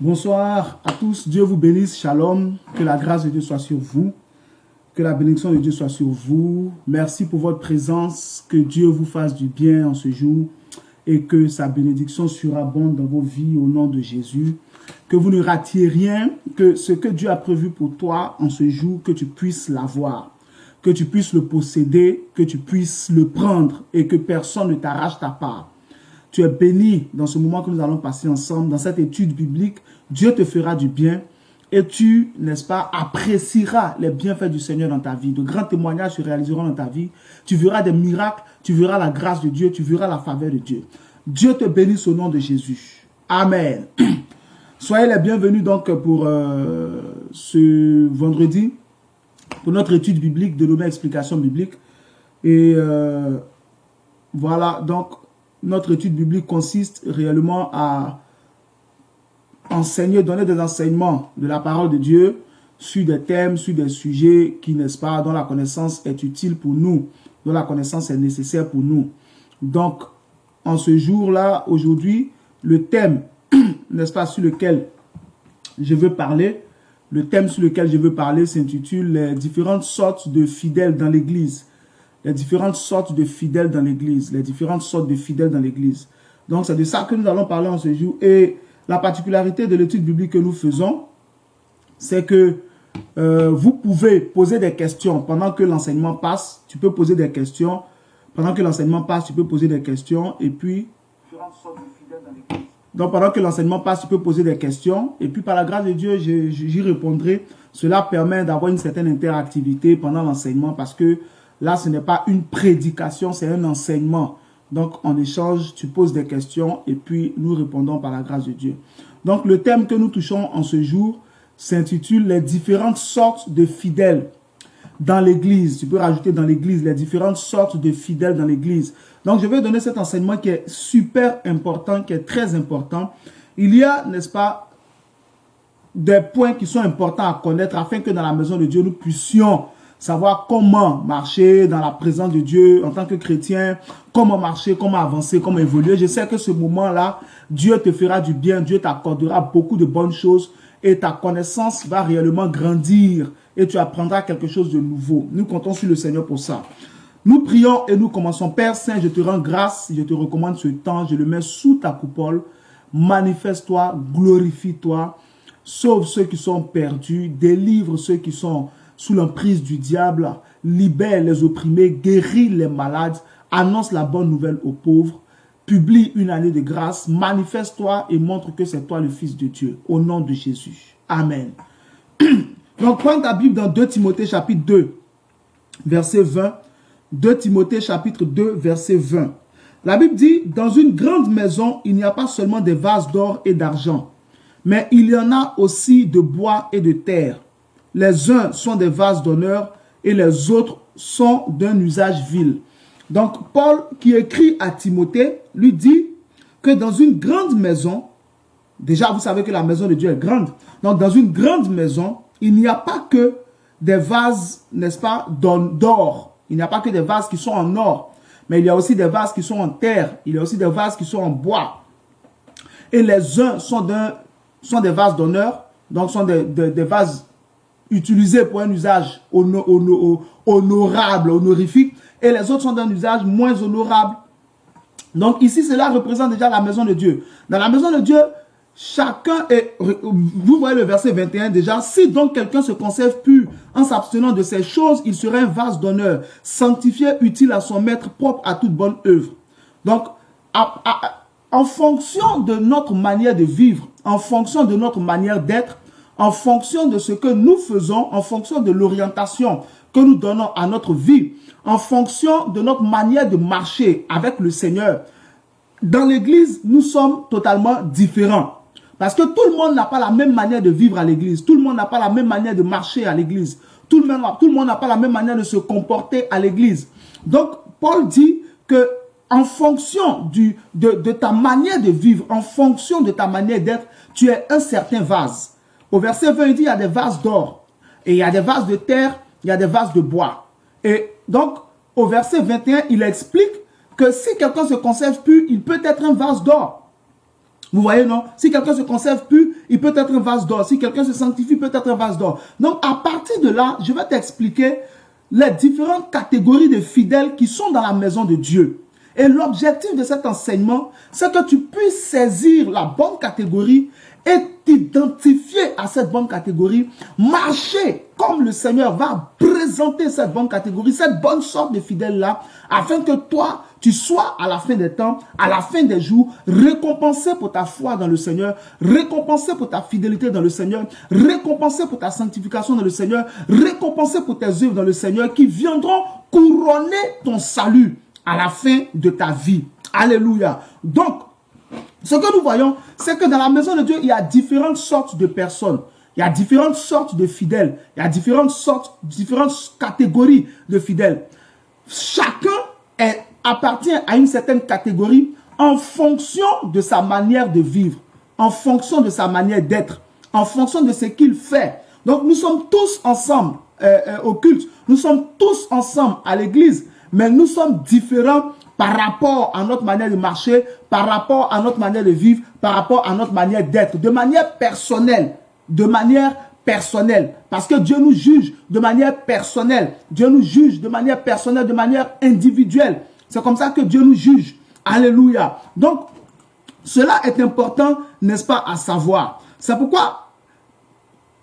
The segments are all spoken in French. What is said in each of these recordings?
Bonsoir à tous, Dieu vous bénisse, shalom, que la grâce de Dieu soit sur vous, que la bénédiction de Dieu soit sur vous. Merci pour votre présence, que Dieu vous fasse du bien en ce jour et que sa bénédiction surabonde dans vos vies au nom de Jésus. Que vous ne ratiez rien, que ce que Dieu a prévu pour toi en ce jour, que tu puisses l'avoir, que tu puisses le posséder, que tu puisses le prendre et que personne ne t'arrache ta part. Tu es béni dans ce moment que nous allons passer ensemble, dans cette étude biblique. Dieu te fera du bien et tu, n'est-ce pas, apprécieras les bienfaits du Seigneur dans ta vie. De grands témoignages se réaliseront dans ta vie. Tu verras des miracles, tu verras la grâce de Dieu, tu verras la faveur de Dieu. Dieu te bénisse au nom de Jésus. Amen. Soyez les bienvenus donc pour ce vendredi, pour notre étude biblique, de nommée Explication biblique. Et voilà, donc, notre étude biblique consiste réellement à enseigner, donner des enseignements de la parole de Dieu sur des thèmes, sur des sujets qui, n'est-ce pas, dont la connaissance est utile pour nous, dont la connaissance est nécessaire pour nous. Donc, en ce jour-là, aujourd'hui, le thème, n'est-ce pas, sur lequel je veux parler, s'intitule « Les différentes sortes de fidèles dans l'Église ». Les différentes sortes de fidèles dans l'Église. Donc, c'est de ça que nous allons parler en ce jour. Et la particularité de l'étude biblique que nous faisons, c'est que vous pouvez poser des questions pendant que l'enseignement passe. Tu peux poser des questions. Pendant que l'enseignement passe, tu peux poser des questions. Et puis, différentes sortes de fidèles dans l'Église. Donc, pendant que l'enseignement passe, tu peux poser des questions. Et puis, par la grâce de Dieu, j'y répondrai. Cela permet d'avoir une certaine interactivité pendant l'enseignement parce que là, ce n'est pas une prédication, c'est un enseignement. Donc, en échange, tu poses des questions et puis nous répondons par la grâce de Dieu. Donc, le thème que nous touchons en ce jour s'intitule « Les différentes sortes de fidèles dans l'Église ». Tu peux rajouter dans l'Église, les différentes sortes de fidèles dans l'Église. Donc, je vais donner cet enseignement qui est super important, qui est très important. Il y a, n'est-ce pas, des points qui sont importants à connaître afin que dans la maison de Dieu, nous puissions savoir comment marcher dans la présence de Dieu en tant que chrétien, comment marcher, comment avancer, comment évoluer. Je sais que ce moment-là, Dieu te fera du bien, Dieu t'accordera beaucoup de bonnes choses et ta connaissance va réellement grandir et tu apprendras quelque chose de nouveau. Nous comptons sur le Seigneur pour ça. Nous prions et nous commençons. Père Saint, je te rends grâce, je te recommande ce temps, je le mets sous ta coupole. Manifeste-toi, glorifie-toi, sauve ceux qui sont perdus, délivre ceux qui sont sous l'emprise du diable, libère les opprimés, guérit les malades, annonce la bonne nouvelle aux pauvres, publie une année de grâce, manifeste-toi et montre que c'est toi le Fils de Dieu. Au nom de Jésus. Amen. Donc, prends ta Bible dans 2 Timothée chapitre 2, verset 20. 2 Timothée chapitre 2, verset 20. La Bible dit, dans une grande maison, il n'y a pas seulement des vases d'or et d'argent, mais il y en a aussi de bois et de terre. Les uns sont des vases d'honneur et les autres sont d'un usage vil. Donc, Paul, qui écrit à Timothée, lui dit que dans une grande maison, déjà vous savez que la maison de Dieu est grande, donc dans une grande maison, il n'y a pas que des vases, n'est-ce pas, d'or. Il n'y a pas que des vases qui sont en or, mais il y a aussi des vases qui sont en terre, il y a aussi des vases qui sont en bois. Et les uns sont des vases d'honneur, donc sont des vases utilisés pour un usage honorable, honorifique, et les autres sont d'un usage moins honorable. Donc ici, cela représente déjà la maison de Dieu. Dans la maison de Dieu, chacun est, vous voyez le verset 21 déjà, si donc quelqu'un se conserve pur en s'abstenant de ces choses, il sera un vase d'honneur, sanctifié, utile à son maître, propre à toute bonne œuvre. Donc, en fonction de notre manière de vivre, en fonction de notre manière d'être, en fonction de ce que nous faisons, en fonction de l'orientation que nous donnons à notre vie, en fonction de notre manière de marcher avec le Seigneur, dans l'église, nous sommes totalement différents. Parce que tout le monde n'a pas la même manière de vivre à l'église. Tout le monde n'a pas la même manière de marcher à l'église. Tout le monde n'a pas la même manière de se comporter à l'église. Donc, Paul dit que en fonction de ta manière de vivre, en fonction de ta manière d'être, tu es un certain vase. Au verset 20, il dit, il y a des vases d'or, et il y a des vases de terre, il y a des vases de bois. Et donc, au verset 21, il explique que si quelqu'un se conserve pur, il peut être un vase d'or. Vous voyez, non? Si quelqu'un se conserve pur, il peut être un vase d'or. Si quelqu'un se sanctifie, il peut être un vase d'or. Donc, à partir de là, je vais t'expliquer les différentes catégories de fidèles qui sont dans la maison de Dieu. Et l'objectif de cet enseignement, c'est que tu puisses saisir la bonne catégorie et t'identifier à cette bonne catégorie, marcher comme le Seigneur va présenter cette bonne catégorie, cette bonne sorte de fidèles-là, afin que toi, tu sois à la fin des temps, à la fin des jours, récompensé pour ta foi dans le Seigneur, récompensé pour ta fidélité dans le Seigneur, récompensé pour ta sanctification dans le Seigneur, récompensé pour tes œuvres dans le Seigneur, qui viendront couronner ton salut à la fin de ta vie. Alléluia. Donc, ce que nous voyons, c'est que dans la maison de Dieu, il y a différentes sortes de personnes. Il y a différentes sortes de fidèles. Il y a différentes catégories de fidèles. Chacun appartient à une certaine catégorie en fonction de sa manière de vivre, en fonction de sa manière d'être, en fonction de ce qu'il fait. Donc, nous sommes tous ensemble au culte. Nous sommes tous ensemble à l'église. Mais nous sommes différents par rapport à notre manière de marcher, par rapport à notre manière de vivre, par rapport à notre manière d'être, de manière personnelle. De manière personnelle. Parce que Dieu nous juge de manière personnelle. Dieu nous juge de manière personnelle, de manière individuelle. C'est comme ça que Dieu nous juge. Alléluia. Donc, cela est important, n'est-ce pas, à savoir. C'est pourquoi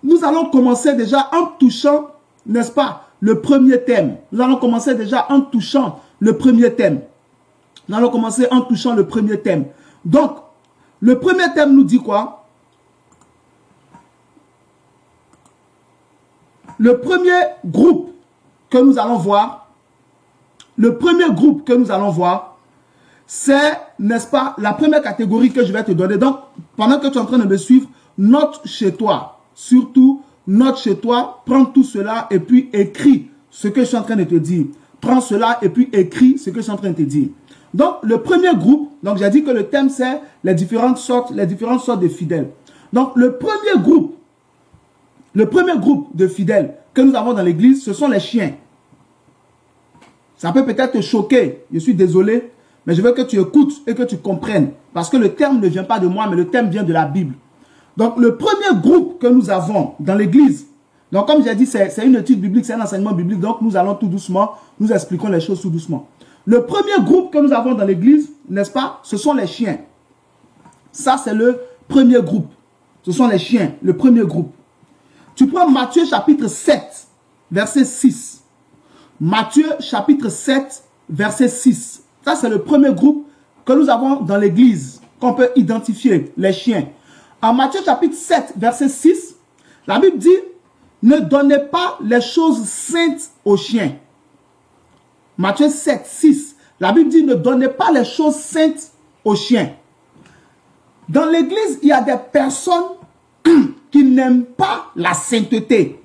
nous allons commencer déjà en touchant, n'est-ce pas, le premier thème. Nous allons commencer déjà en touchant le premier thème. Nous allons commencer en touchant le premier thème. Donc, le premier thème nous dit quoi? Le premier groupe que nous allons voir, c'est, n'est-ce pas, la première catégorie que je vais te donner. Donc, pendant que tu es en train de me suivre, note chez toi. Surtout, note chez toi, prends tout cela et puis écris ce que je suis en train de te dire. Prends cela et puis écris ce que je suis en train de te dire. Donc, le premier groupe, donc j'ai dit que le thème c'est les différentes sortes de fidèles. Donc, le premier groupe de fidèles que nous avons dans l'église, ce sont les chiens. Ça peut peut-être te choquer, je suis désolé, mais je veux que tu écoutes et que tu comprennes. Parce que le terme ne vient pas de moi, mais le terme vient de la Bible. Donc, le premier groupe que nous avons dans l'église, donc comme j'ai dit, c'est une étude biblique, c'est un enseignement biblique, donc nous allons tout doucement, nous expliquons les choses tout doucement. Le premier groupe que nous avons dans l'église, n'est-ce pas, ce sont les chiens. Ça, c'est le premier groupe. Ce sont les chiens, le premier groupe. Tu prends Matthieu chapitre 7, verset 6. Matthieu chapitre 7, verset 6. Ça, c'est le premier groupe que nous avons dans l'église, qu'on peut identifier, les chiens. En Matthieu chapitre 7, verset 6, la Bible dit, ne donnez pas les choses saintes aux chiens. Matthieu 7, 6, la Bible dit, ne donnez pas les choses saintes aux chiens. Dans l'église, il y a des personnes qui n'aiment pas la sainteté.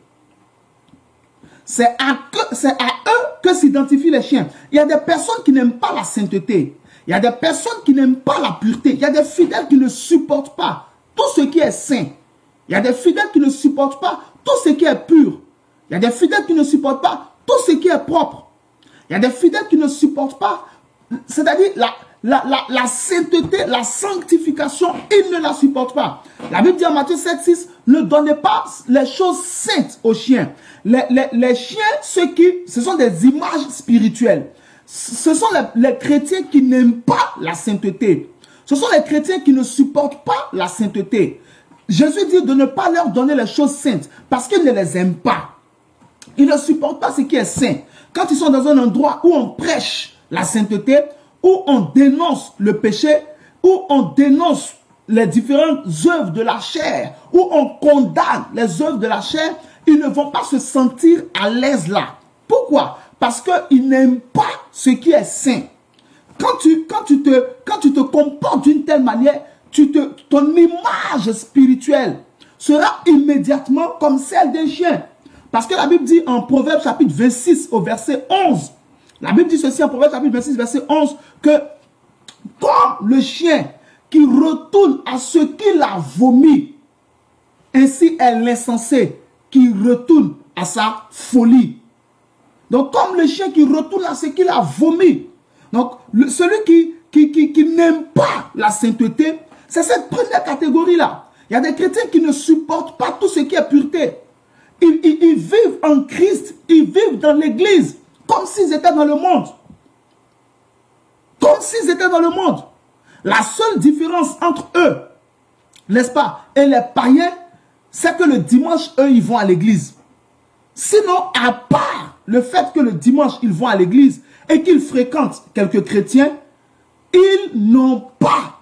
C'est à eux que s'identifient les chiens. Il y a des personnes qui n'aiment pas la sainteté. Il y a des personnes qui n'aiment pas la pureté. Il y a des fidèles qui ne supportent pas tout ce qui est saint. Il y a des fidèles qui ne supportent pas tout ce qui est pur. Il y a des fidèles qui ne supportent pas tout ce qui est propre. Il y a des fidèles qui ne supportent pas, c'est-à-dire la sainteté, la sanctification, ils ne la supportent pas. La Bible dit en Matthieu 7, 6, ne donnez pas les choses saintes aux chiens. Les chiens, ce sont des images spirituelles. Ce sont les chrétiens qui n'aiment pas la sainteté. Ce sont les chrétiens qui ne supportent pas la sainteté. Jésus dit de ne pas leur donner les choses saintes parce qu'ils ne les aiment pas. Ils ne supportent pas ce qui est saint. Quand ils sont dans un endroit où on prêche la sainteté, où on dénonce le péché, où on dénonce les différentes œuvres de la chair, où on condamne les œuvres de la chair, ils ne vont pas se sentir à l'aise là. Pourquoi? Parce qu'ils n'aiment pas ce qui est saint. Quand tu te comportes d'une telle manière, ton image spirituelle sera immédiatement comme celle d'un chien. Parce que la Bible dit en Proverbe chapitre 26 au verset 11, la Bible dit ceci en Proverbe chapitre 26 verset 11, que comme le chien qui retourne à ce qu'il a vomi, ainsi est l'insensé qui retourne à sa folie. Donc comme le chien qui retourne à ce qu'il a vomi. Donc celui qui n'aime pas la sainteté, c'est cette première catégorie-là. Il y a des chrétiens qui ne supportent pas tout ce qui est pureté. Ils vivent en Christ, ils vivent dans l'église, comme s'ils étaient dans le monde. Comme s'ils étaient dans le monde. La seule différence entre eux, n'est-ce pas, et les païens, c'est que le dimanche, eux, ils vont à l'église. Sinon, à part le fait que le dimanche, ils vont à l'église et qu'ils fréquentent quelques chrétiens, ils n'ont pas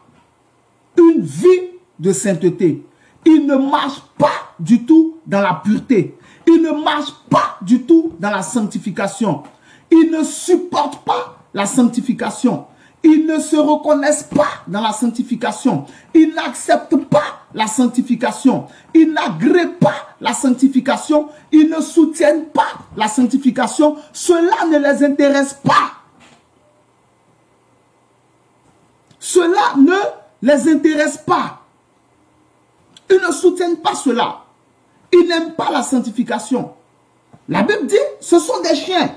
une vie de sainteté. Ils ne marchent pas du tout dans la pureté. Ils ne marchent pas du tout dans la sanctification. Ils ne supportent pas la sanctification. Ils ne se reconnaissent pas dans la sanctification. Ils n'acceptent pas la sanctification. Ils n'agréent pas la sanctification. Ils ne soutiennent pas la sanctification. Cela ne les intéresse pas. Cela ne les intéresse pas. Ils ne soutiennent pas cela. Ils n'aiment pas la sanctification. La Bible dit, ce sont des chiens.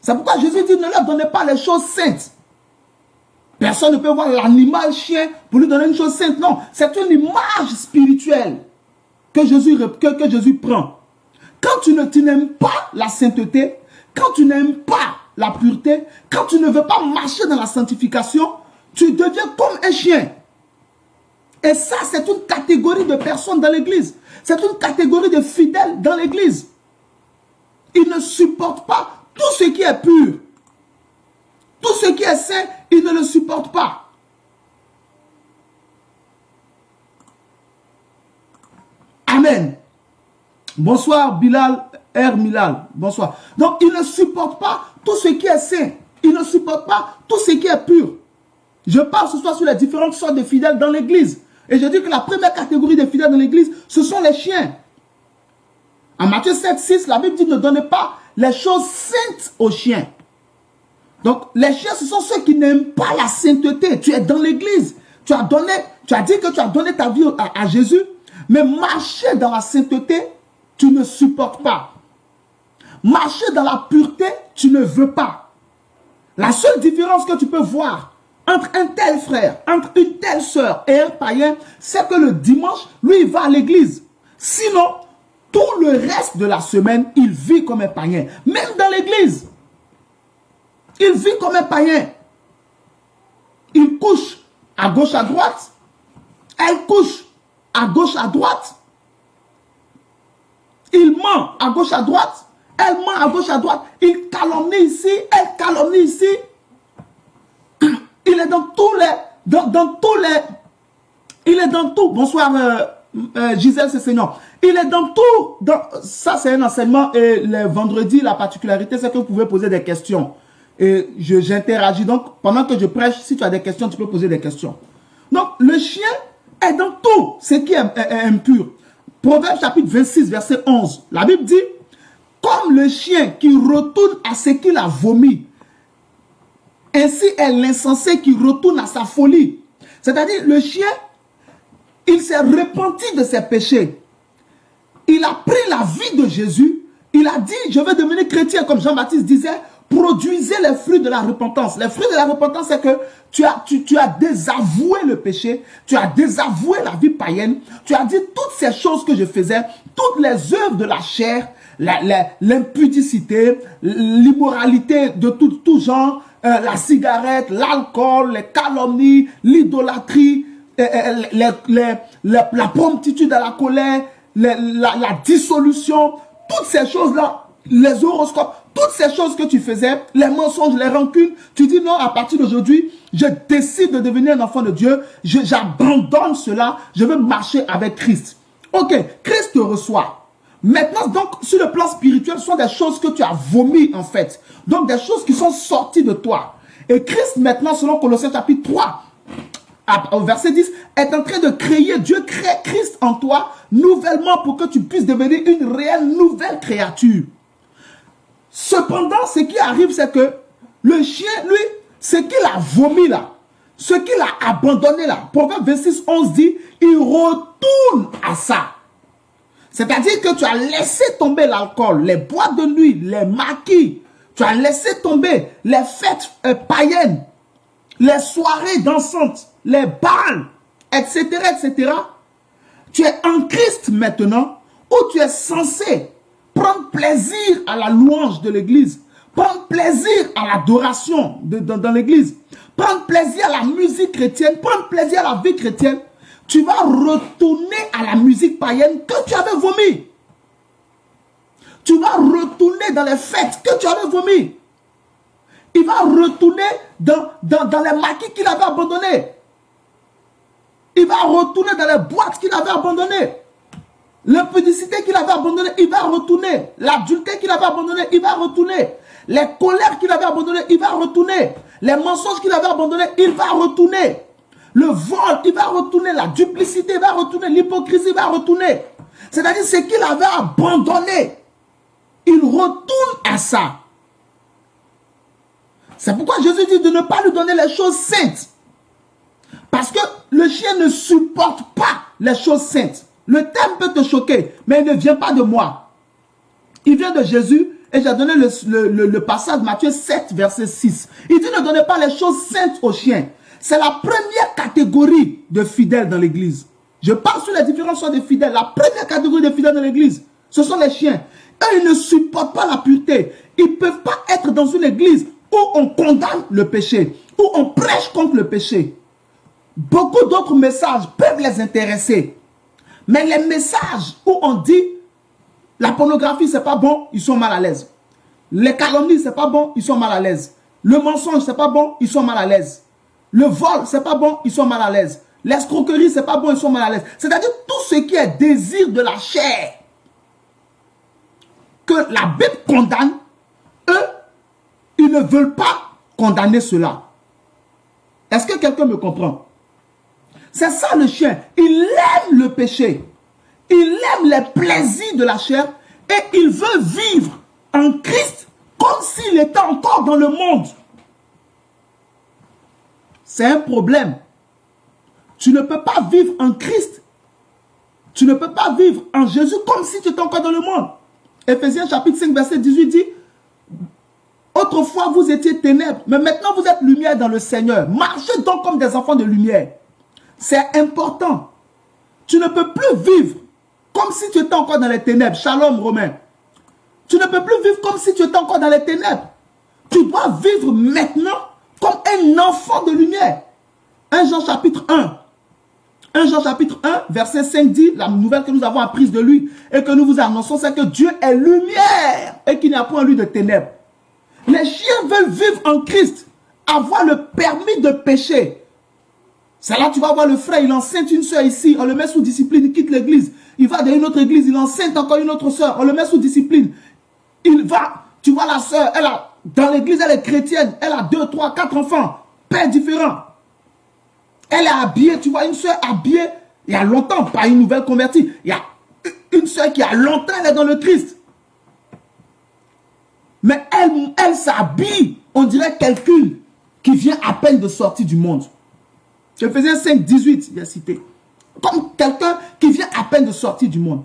C'est pourquoi Jésus dit, ne leur donnez pas les choses saintes. Personne ne peut voir l'animal chien pour lui donner une chose sainte. Non, c'est une image spirituelle que Jésus prend. Quand tu n'aimes pas la sainteté, quand tu n'aimes pas la pureté, quand tu ne veux pas marcher dans la sanctification, tu deviens comme un chien. Et ça, c'est une catégorie de personnes dans l'église. C'est une catégorie de fidèles dans l'église. Ils ne supportent pas tout ce qui est pur. Tout ce qui est saint, ils ne le supportent pas. Amen. Bonsoir Bilal, Milal. Bonsoir. Donc, ils ne supportent pas tout ce qui est saint. Ils ne supportent pas tout ce qui est pur. Je parle ce soir sur les différentes sortes de fidèles dans l'église. Et je dis que la première catégorie de fidèles dans l'église, ce sont les chiens. En Matthieu 7, 6, la Bible dit ne donnez pas les choses saintes aux chiens. Donc, les chiens, ce sont ceux qui n'aiment pas la sainteté. Tu es dans l'église. Tu as dit que tu as donné ta vie à Jésus. Mais marcher dans la sainteté, tu ne supportes pas. Marcher dans la pureté, tu ne veux pas. La seule différence que tu peux voir entre un tel frère, entre une telle sœur et un païen, c'est que le dimanche, lui, il va à l'église. Sinon, tout le reste de la semaine, il vit comme un païen. Même dans l'église. Il vit comme un païen. Il couche à gauche, à droite. Elle couche à gauche, à droite. Il ment à gauche, à droite. Elle ment à gauche, à droite. Il calomnie ici, elle calomnie ici. Il est dans tous les... Il est dans tout. Bonsoir Gisèle, c'est Seigneur. Il est dans tout. Ça, c'est un enseignement. Et le vendredi, la particularité, c'est que vous pouvez poser des questions. Et j'interagis. Donc, pendant que je prêche, si tu as des questions, tu peux poser des questions. Donc, le chien est dans tout ce qui est impur. Proverbe chapitre 26, verset 11. La Bible dit, comme le chien qui retourne à ce qu'il a vomi, ainsi est l'insensé qui retourne à sa folie. C'est-à-dire, le chien, il s'est repenti de ses péchés. Il a pris la vie de Jésus. Il a dit, je vais devenir chrétien, comme Jean-Baptiste disait, produisez les fruits de la repentance. Les fruits de la repentance, c'est que tu as désavoué le péché, tu as désavoué la vie païenne, tu as dit toutes ces choses que je faisais, toutes les œuvres de la chair, l'impudicité, l'immoralité de tout genre, la cigarette, l'alcool, les calomnies, l'idolâtrie, la promptitude à la colère, la dissolution, toutes ces choses-là, les horoscopes, toutes ces choses que tu faisais, les mensonges, les rancunes, tu dis non, à partir d'aujourd'hui, je décide de devenir un enfant de Dieu, j'abandonne cela, je veux marcher avec Christ. Ok, Christ te reçoit. Maintenant, donc, sur le plan spirituel, ce sont des choses que tu as vomi en fait. Donc, des choses qui sont sorties de toi. Et Christ, maintenant, selon Colossiens chapitre 3, au verset 10, est en train de créer, Dieu crée Christ en toi, nouvellement pour que tu puisses devenir une réelle nouvelle créature. Cependant, ce qui arrive, c'est que le chien, lui, ce qu'il a vomi là, ce qu'il a abandonné là, Proverbe 26, 11 dit, il retourne à ça. C'est-à-dire que tu as laissé tomber l'alcool, les boîtes de nuit, les maquis, tu as laissé tomber les fêtes païennes, les soirées dansantes, les bals, etc., etc. tu es en Christ maintenant, où tu es censé prendre plaisir à la louange de l'église, prendre plaisir à l'adoration dans l'église, prendre plaisir à la musique chrétienne, prendre plaisir à la vie chrétienne, tu vas retourner à la musique païenne que tu avais vomi. Tu vas retourner dans les fêtes que tu avais vomi. Il va retourner dans les maquis qu'il avait abandonnés. Il va retourner dans les boîtes qu'il avait abandonnées. L'impudicité qu'il avait abandonnée, il va retourner. L'adultère qu'il avait abandonné, il va retourner. Les colères qu'il avait abandonnées, il va retourner. Les mensonges qu'il avait abandonnés, il va retourner. Le vol, il va retourner. La duplicité, il va retourner. L'hypocrisie, il va retourner. C'est-à-dire ce qu'il avait abandonné. Il retourne à ça. C'est pourquoi Jésus dit de ne pas lui donner les choses saintes. Parce que le chien ne supporte pas les choses saintes. Le terme peut te choquer, mais il ne vient pas de moi. Il vient de Jésus et j'ai donné le passage Matthieu 7, verset 6. Il dit ne donnez pas les choses saintes aux chiens. C'est la première catégorie de fidèles dans l'église. Je parle sur les différentes sortes de fidèles. La première catégorie de fidèles dans l'église, ce sont les chiens. Eux, ils ne supportent pas la pureté. Ils ne peuvent pas être dans une église où on condamne le péché, où on prêche contre le péché. Beaucoup d'autres messages peuvent les intéresser. Mais les messages où on dit la pornographie, c'est pas bon, ils sont mal à l'aise. Les calomnies, c'est pas bon, ils sont mal à l'aise. Le mensonge, c'est pas bon, ils sont mal à l'aise. Le vol, c'est pas bon, ils sont mal à l'aise. L'escroquerie, c'est pas bon, ils sont mal à l'aise. C'est-à-dire tout ce qui est désir de la chair que la Bible condamne, eux, ils ne veulent pas condamner cela. Est-ce que quelqu'un me comprend? C'est ça le chien. Il aime le péché. Il aime les plaisirs de la chair et il veut vivre en Christ comme s'il était encore dans le monde. C'est un problème. Tu ne peux pas vivre en Christ. Tu ne peux pas vivre en Jésus comme si tu étais encore dans le monde. Éphésiens chapitre 5 verset 18 dit: autrefois vous étiez ténèbres, mais maintenant vous êtes lumière dans le Seigneur. Marchez donc comme des enfants de lumière. C'est important. Tu ne peux plus vivre comme si tu étais encore dans les ténèbres. Shalom Romain. Tu ne peux plus vivre comme si tu étais encore dans les ténèbres. Tu dois vivre maintenant comme un enfant de lumière. 1 Jean chapitre 1. 1 Jean chapitre 1 verset 5 dit, la nouvelle que nous avons apprise de lui et que nous vous annonçons, c'est que Dieu est lumière et qu'il n'y a point en lui de ténèbres. Les chiens veulent vivre en Christ, avoir le permis de pécher. C'est là que tu vas voir le frère, il enceinte une soeur ici, on le met sous discipline, il quitte l'église. Il va dans une autre église, il enceinte encore une autre soeur, on le met sous discipline. Il va, tu vois la soeur, dans l'église, elle est chrétienne, elle a 2, 3, 4 enfants, pères différents. Elle est habillée, tu vois une soeur habillée, il y a longtemps, pas une nouvelle convertie. Il y a une soeur qui a longtemps, elle est dans le Christ. Mais elle s'habille, on dirait quelqu'un qui vient à peine de sortir du monde. Éphésiens 5, 18, il a cité. Comme quelqu'un qui vient à peine de sortir du monde.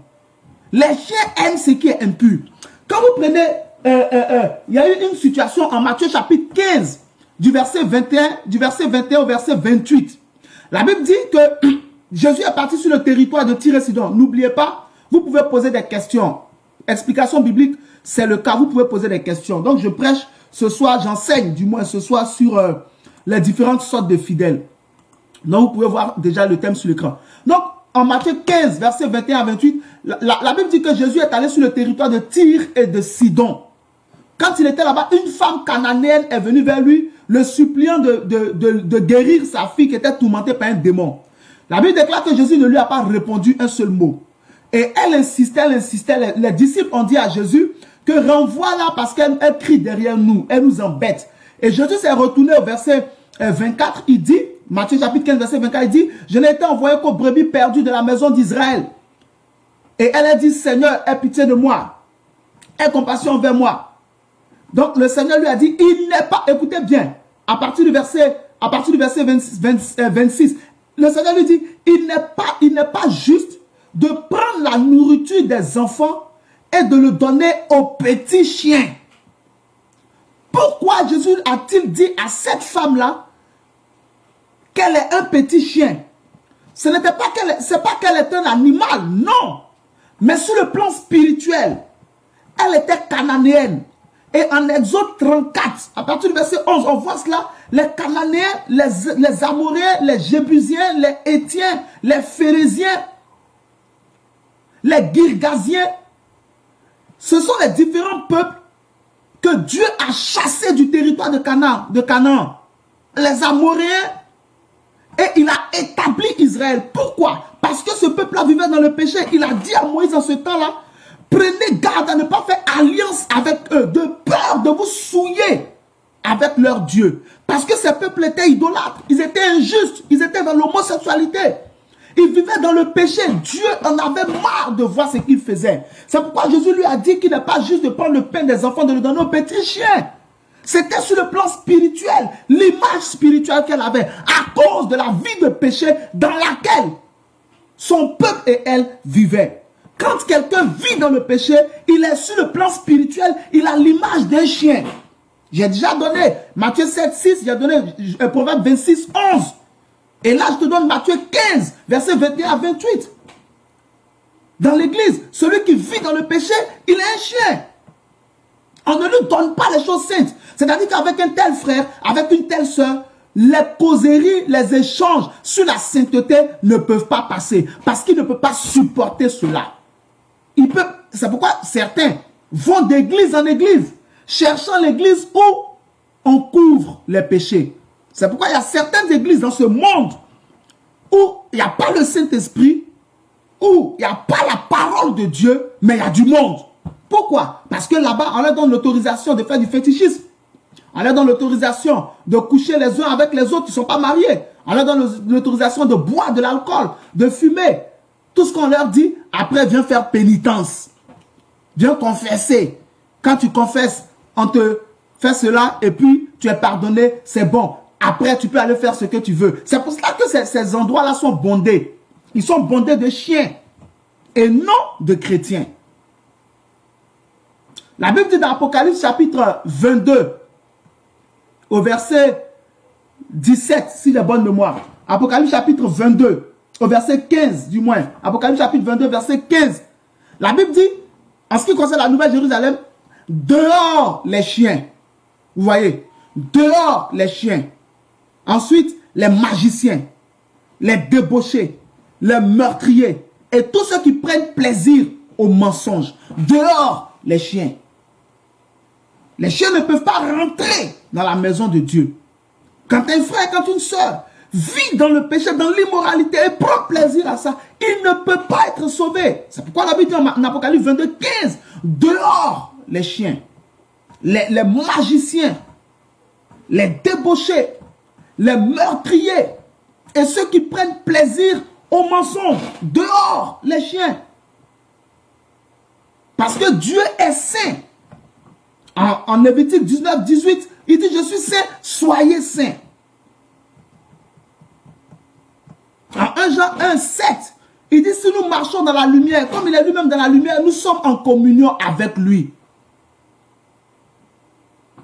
Les chiens aiment ce qui est impur. Quand vous prenez, il y a eu une situation en Matthieu chapitre 15, du verset 21 au verset 28. La Bible dit que Jésus est parti sur le territoire de Tyr et Sidon. N'oubliez pas, vous pouvez poser des questions. Explication biblique, c'est le cas, vous pouvez poser des questions. Donc je prêche ce soir, j'enseigne du moins ce soir sur les différentes sortes de fidèles. Donc, vous pouvez voir déjà le thème sur l'écran. Donc, en Matthieu 15, versets 21 à 28, la Bible dit que Jésus est allé sur le territoire de Tyr et de Sidon. Quand il était là-bas, une femme cananéenne est venue vers lui, le suppliant de guérir sa fille qui était tourmentée par un démon. La Bible déclare que Jésus ne lui a pas répondu un seul mot. Et elle insistait. Les disciples ont dit à Jésus que renvoie-la parce qu'elle crie derrière nous, elle nous embête. Et Jésus s'est retourné au verset 24, il dit, Matthieu chapitre 15, verset 24, il dit, je n'ai été envoyé qu'aux brebis perdues de la maison d'Israël. Et elle a dit, Seigneur, aie pitié de moi. Aie compassion envers moi. Donc le Seigneur lui a dit, il n'est pas, écoutez bien, à partir du verset 26, le Seigneur lui dit, il n'est pas juste de prendre la nourriture des enfants et de le donner aux petits chiens. Pourquoi Jésus a-t-il dit à cette femme-là qu'elle est un petit chien? c'est pas qu'elle est un animal, non. Mais sur le plan spirituel, elle était cananéenne. Et en Exode 34, à partir du verset 11, on voit cela. Les Cananéens, les Amoréens, les Jébusiens, les Hétiens, les Phérésiens, les Girgasiens, ce sont les différents peuples que Dieu a chassés du territoire de Canaan. Les Amoréens, et il a établi Israël. Pourquoi? Parce que ce peuple-là vivait dans le péché. Il a dit à Moïse en ce temps-là, prenez garde à ne pas faire alliance avec eux, de peur de vous souiller avec leur Dieu. Parce que ces peuples étaient idolâtres, ils étaient injustes, ils étaient dans l'homosexualité. Ils vivaient dans le péché. Dieu en avait marre de voir ce qu'ils faisaient. C'est pourquoi Jésus lui a dit qu'il n'est pas juste de prendre le pain des enfants, de le donner aux petits chiens. C'était sur le plan spirituel, l'image spirituelle qu'elle avait, à cause de la vie de péché dans laquelle son peuple et elle vivaient. Quand quelqu'un vit dans le péché, il est sur le plan spirituel, il a l'image d'un chien. J'ai déjà donné Matthieu 7, 6, j'ai donné Proverbe 26, 11. Et là, je te donne Matthieu 15, verset 21 à 28. Dans l'église, celui qui vit dans le péché, il est un chien. On ne lui donne pas les choses saintes. C'est-à-dire qu'avec un tel frère, avec une telle sœur, les causeries, les échanges sur la sainteté ne peuvent pas passer. Parce qu'il ne peut pas supporter cela. C'est pourquoi certains vont d'église en église, cherchant l'église où on couvre les péchés. C'est pourquoi il y a certaines églises dans ce monde où il n'y a pas le Saint-Esprit, où il n'y a pas la parole de Dieu, mais il y a du monde. Pourquoi? Parce que là-bas, on leur donne l'autorisation de faire du fétichisme. On leur donne l'autorisation de coucher les uns avec les autres qui ne sont pas mariés. On leur donne l'autorisation de boire de l'alcool, de fumer. Tout ce qu'on leur dit, après, viens faire pénitence. Viens confesser. Quand tu confesses, on te fait cela et puis tu es pardonné, c'est bon. Après, tu peux aller faire ce que tu veux. C'est pour cela que ces endroits-là sont bondés. Ils sont bondés de chiens et non de chrétiens. La Bible dit dans Apocalypse chapitre 22, au verset 17, si j'ai bonne mémoire. Apocalypse chapitre 22, au verset 15 du moins. Apocalypse chapitre 22, verset 15. La Bible dit, en ce qui concerne la Nouvelle Jérusalem, dehors les chiens. Vous voyez, dehors les chiens. Ensuite, les magiciens, les débauchés, les meurtriers et tous ceux qui prennent plaisir au mensonge. Dehors les chiens. Les chiens ne peuvent pas rentrer dans la maison de Dieu. Quand un frère, quand une sœur vit dans le péché, dans l'immoralité et prend plaisir à ça, il ne peut pas être sauvé. C'est pourquoi la Bible dit en Apocalypse 22, 15, dehors les chiens, les magiciens, les débauchés, les meurtriers et ceux qui prennent plaisir au mensonge. Dehors les chiens. Parce que Dieu est saint. En Lévitique 19, 18, il dit, je suis saint, soyez saints. En 1 Jean 1, 7, il dit, si nous marchons dans la lumière, comme il est lui-même dans la lumière, nous sommes en communion avec lui.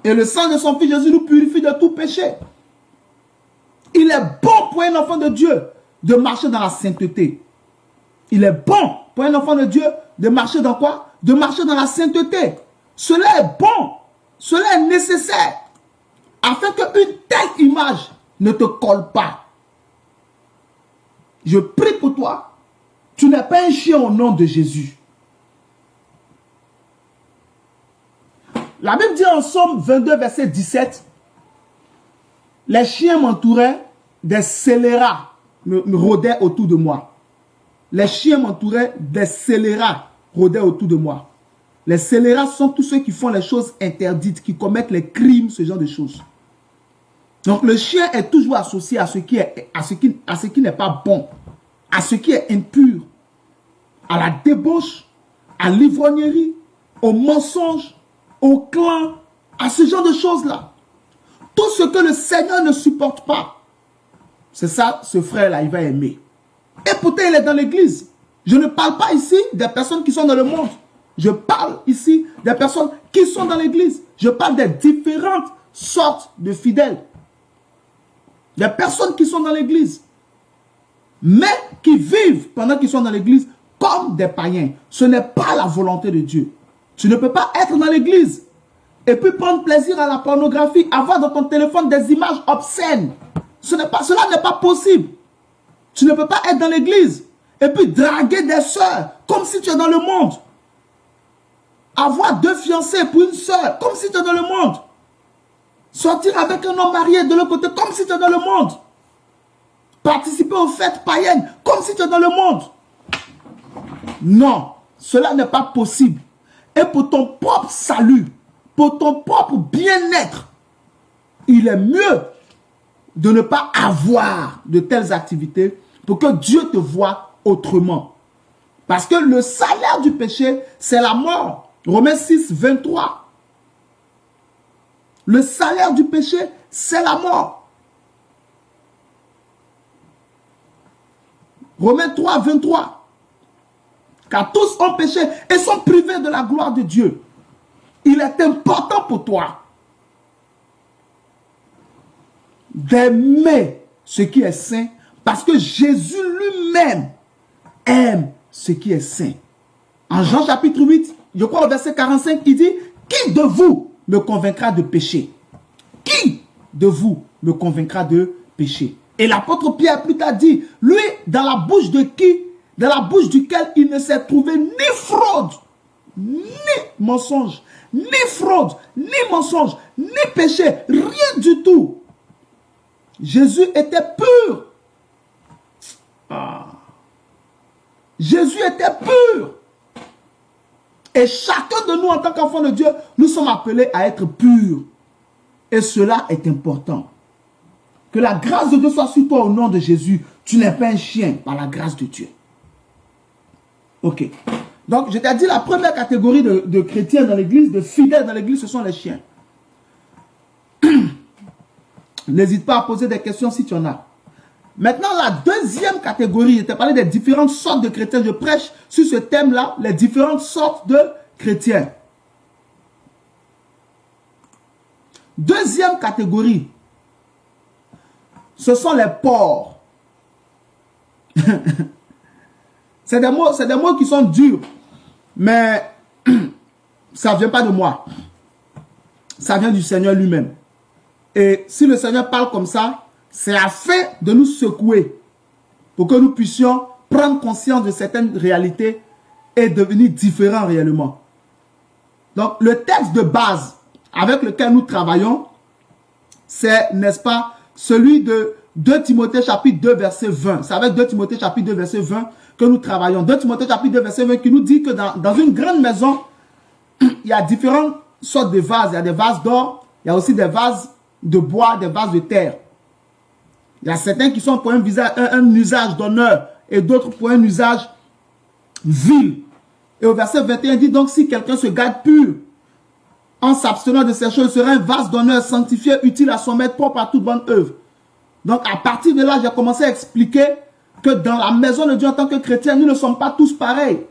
Et le sang de son Fils Jésus nous purifie de tout péché. Il est bon pour un enfant de Dieu de marcher dans la sainteté. Il est bon pour un enfant de Dieu de marcher dans quoi? De marcher dans la sainteté. Cela est bon, cela est nécessaire, afin qu'une telle image ne te colle pas. Je prie pour toi, tu n'es pas un chien au nom de Jésus. La Bible dit en Somme 22, verset 17, les chiens m'entouraient, des scélérats me rôdaient autour de moi. Les chiens m'entouraient, des scélérats rôdaient autour de moi. Les scélérats sont tous ceux qui font les choses interdites, qui commettent les crimes, ce genre de choses. Donc le chien est toujours associé à ce qui n'est pas bon, à ce qui est impur, à la débauche, à l'ivrognerie, au mensonge, au clan, à ce genre de choses-là. Tout ce que le Seigneur ne supporte pas, c'est ça, ce frère-là, il va aimer. Et pourtant, il est dans l'église. Je ne parle pas ici des personnes qui sont dans le monde. Je parle ici des personnes qui sont dans l'église. Je parle des différentes sortes de fidèles. Des personnes qui sont dans l'église. mais qui vivent pendant qu'ils sont dans l'église comme des païens. Ce n'est pas la volonté de Dieu. Tu ne peux pas être dans l'église et puis prendre plaisir à la pornographie, avoir dans ton téléphone des images obscènes. Cela n'est pas possible. Tu ne peux pas être dans l'église et puis draguer des sœurs comme si tu es dans le monde. Avoir 2 fiancés pour une sœur comme si tu es dans le monde. Sortir avec un homme marié de l'autre côté comme si tu es dans le monde. Participer aux fêtes païennes comme si tu es dans le monde. Non, cela n'est pas possible. Et pour ton propre salut, pour ton propre bien-être, il est mieux de ne pas avoir de telles activités pour que Dieu te voie autrement. Parce que le salaire du péché, c'est la mort. Romains 6, 23. Le salaire du péché, c'est la mort. Romains 3, 23. Car tous ont péché et sont privés de la gloire de Dieu. Il est important pour toi d'aimer ce qui est saint parce que Jésus lui-même aime ce qui est saint. En Jean chapitre 8, je crois au verset 45, il dit « Qui de vous me convaincra de péché? Qui de vous me convaincra de péché ?» Et l'apôtre Pierre plus tard dit « Lui, dans la bouche de qui? Dans la bouche duquel il ne s'est trouvé ni fraude, ni mensonge, ni fraude, ni mensonge, ni péché, rien du tout. » Jésus était pur. Jésus était pur. Et chacun de nous, en tant qu'enfant de Dieu, nous sommes appelés à être purs. Et cela est important. Que la grâce de Dieu soit sur toi au nom de Jésus. Tu n'es pas un chien par la grâce de Dieu. Ok. Donc, je t'ai dit, la première catégorie de chrétiens dans l'église, de fidèles dans l'église, ce sont les chiens. N'hésite pas à poser des questions si tu en as. Maintenant, la deuxième catégorie, je t'ai parlé des différentes sortes de chrétiens. Je prêche sur ce thème-là, les différentes sortes de chrétiens. Deuxième catégorie, ce sont les porcs. C'est des mots qui sont durs, mais ça ne vient pas de moi. Ça vient du Seigneur lui-même. Et si le Seigneur parle comme ça, c'est afin de nous secouer pour que nous puissions prendre conscience de certaines réalités et devenir différents réellement. Donc, le texte de base avec lequel nous travaillons, c'est, n'est-ce pas, celui de 2 Timothée chapitre 2 verset 20. C'est avec 2 Timothée chapitre 2 verset 20 que nous travaillons. 2 Timothée chapitre 2 verset 20 qui nous dit que dans une grande maison, il y a différentes sortes de vases. Il y a des vases d'or, il y a aussi des vases de bois, des vases de terre. Il y a certains qui sont pour un usage d'honneur et d'autres pour un usage vil. Et au verset 21, il dit donc si quelqu'un se garde pur en s'abstenant de ces choses, il sera un vase d'honneur sanctifié, utile à son maître, propre à toute bonne œuvre. Donc à partir de là, j'ai commencé à expliquer que dans la maison de Dieu en tant que chrétien, nous ne sommes pas tous pareils.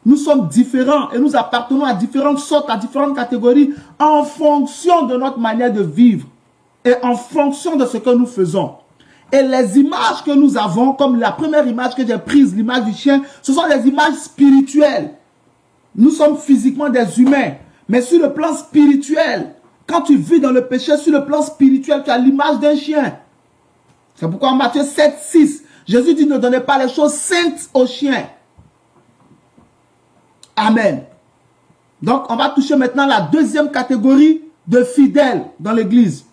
Nous sommes différents et nous appartenons à différentes sortes, à différentes catégories en fonction de notre manière de vivre et en fonction de ce que nous faisons. Et les images que nous avons, comme la première image que j'ai prise, l'image du chien, ce sont des images spirituelles. Nous sommes physiquement des humains, mais sur le plan spirituel, quand tu vis dans le péché, sur le plan spirituel, tu as l'image d'un chien. C'est pourquoi en Matthieu 7, 6, Jésus dit ne donnez pas les choses saintes aux chiens. Amen. Donc, on va toucher maintenant la deuxième catégorie de fidèles dans l'église.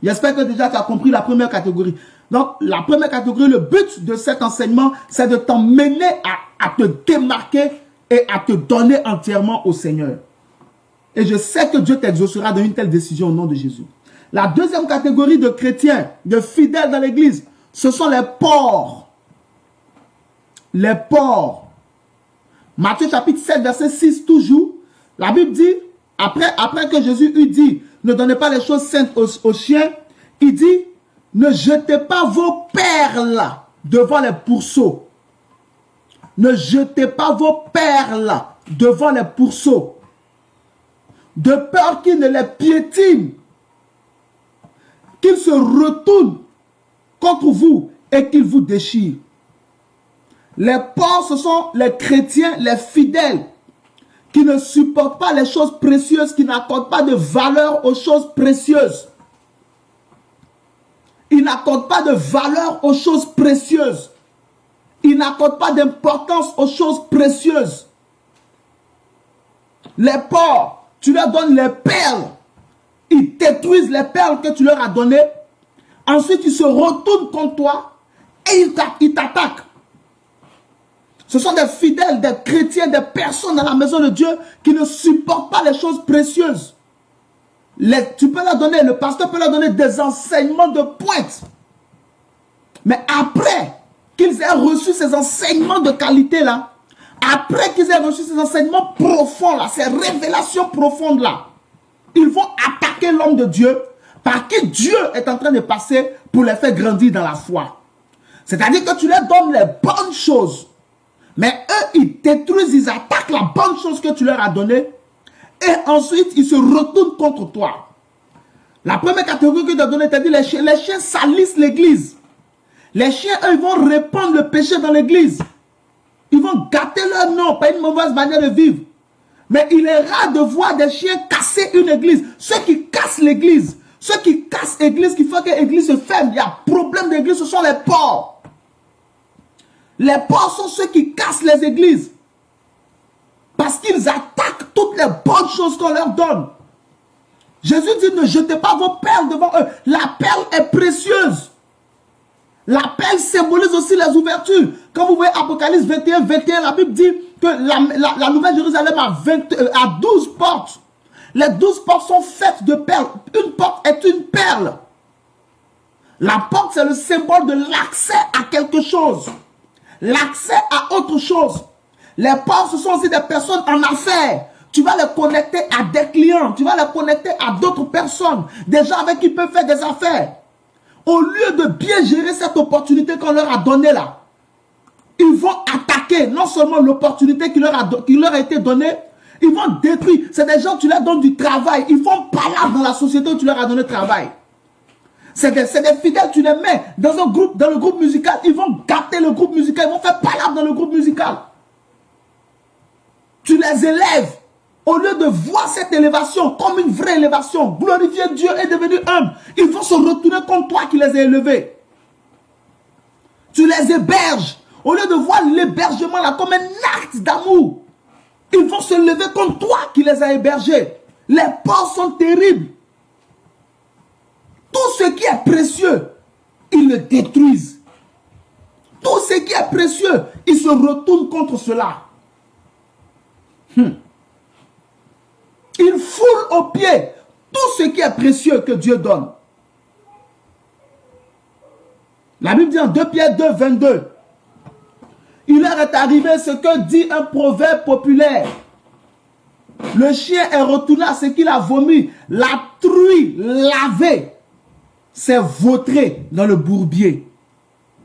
J'espère que déjà tu as compris la première catégorie. Donc, la première catégorie, le but de cet enseignement, c'est de t'emmener à te démarquer et à te donner entièrement au Seigneur. Et je sais que Dieu t'exaucera dans une telle décision au nom de Jésus. La deuxième catégorie de chrétiens, de fidèles dans l'église, ce sont les porcs. Les porcs. Matthieu chapitre 7, verset 6, toujours, la Bible dit, après que Jésus eut dit, ne donnez pas les choses saintes aux chiens, il dit, ne jetez pas vos perles devant les pourceaux. Ne jetez pas vos perles devant les pourceaux, de peur qu'ils ne les piétinent, qu'ils se retournent contre vous et qu'ils vous déchirent. Les porcs, ce sont les chrétiens, les fidèles, qui ne supportent pas les choses précieuses, qui n'accordent pas de valeur aux choses précieuses. Ils n'accordent pas de valeur aux choses précieuses. Ils n'accordent pas d'importance aux choses précieuses. Les porcs, tu leur donnes les perles. Ils détruisent les perles que tu leur as données. Ensuite, ils se retournent contre toi et ils t'attaquent. Ce sont des fidèles, des chrétiens, des personnes dans la maison de Dieu qui ne supportent pas les choses précieuses. Tu peux leur donner, le pasteur peut leur donner des enseignements de pointe. Mais après qu'ils aient reçu ces enseignements de qualité-là, après qu'ils aient reçu ces enseignements profonds-là, ces révélations profondes-là, ils vont attaquer l'homme de Dieu par qui Dieu est en train de passer pour les faire grandir dans la foi. C'est-à-dire que tu leur donnes les bonnes choses. Mais eux, ils détruisent, ils attaquent la bonne chose que tu leur as donnée. Et ensuite, ils se retournent contre toi. La première catégorie que tu as donnée, tu as dit, les chiens salissent l'église. Les chiens, eux, ils vont répandre le péché dans l'église. Ils vont gâter leur nom par une mauvaise manière de vivre. Mais il est rare de voir des chiens casser une église. Ceux qui cassent l'église, ceux qui cassent l'église, qui font que l'église se ferme, il y a problème d'église, ce sont les porcs. Les porcs sont ceux qui cassent les églises. Parce qu'ils attaquent toutes les bonnes choses qu'on leur donne. Jésus dit, ne jetez pas vos perles devant eux. La perle est précieuse. La perle symbolise aussi les ouvertures. Quand vous voyez Apocalypse 21, 21, la Bible dit que la Nouvelle Jérusalem a 12 portes. Les 12 portes sont faites de perles. Une porte est une perle. La porte, c'est le symbole de l'accès à quelque chose. L'accès à autre chose. Les portes, ce sont aussi des personnes en affaires. Tu vas les connecter à des clients. Tu vas les connecter à d'autres personnes. Des gens avec qui ils peuvent faire des affaires. Au lieu de bien gérer cette opportunité qu'on leur a donnée là, ils vont attaquer non seulement l'opportunité qui leur a été donnée, ils vont détruire. C'est des gens, tu leur donnes du travail. Ils font palabre dans la société où tu leur as donné travail. C'est des fidèles, tu les mets dans un groupe, dans le groupe musical. Ils vont gâter le groupe musical. Ils vont faire palabre dans le groupe musical. Tu les élèves. Au lieu de voir cette élévation comme une vraie élévation, glorifier Dieu et devenir humble, ils vont se retourner contre toi qui les as élevés. Tu les héberges. Au lieu de voir l'hébergement là comme un acte d'amour, ils vont se lever contre toi qui les as hébergés. Les porcs sont terribles. Tout ce qui est précieux, ils le détruisent. Tout ce qui est précieux, ils se retournent contre cela. Ils foulent aux pieds tout ce qui est précieux que Dieu donne. La Bible dit en 2 Pierre 2, 22. Il leur est arrivé ce que dit un proverbe populaire. Le chien est retourné à ce qu'il a vomi. La truie lavée s'est vautrée dans le bourbier.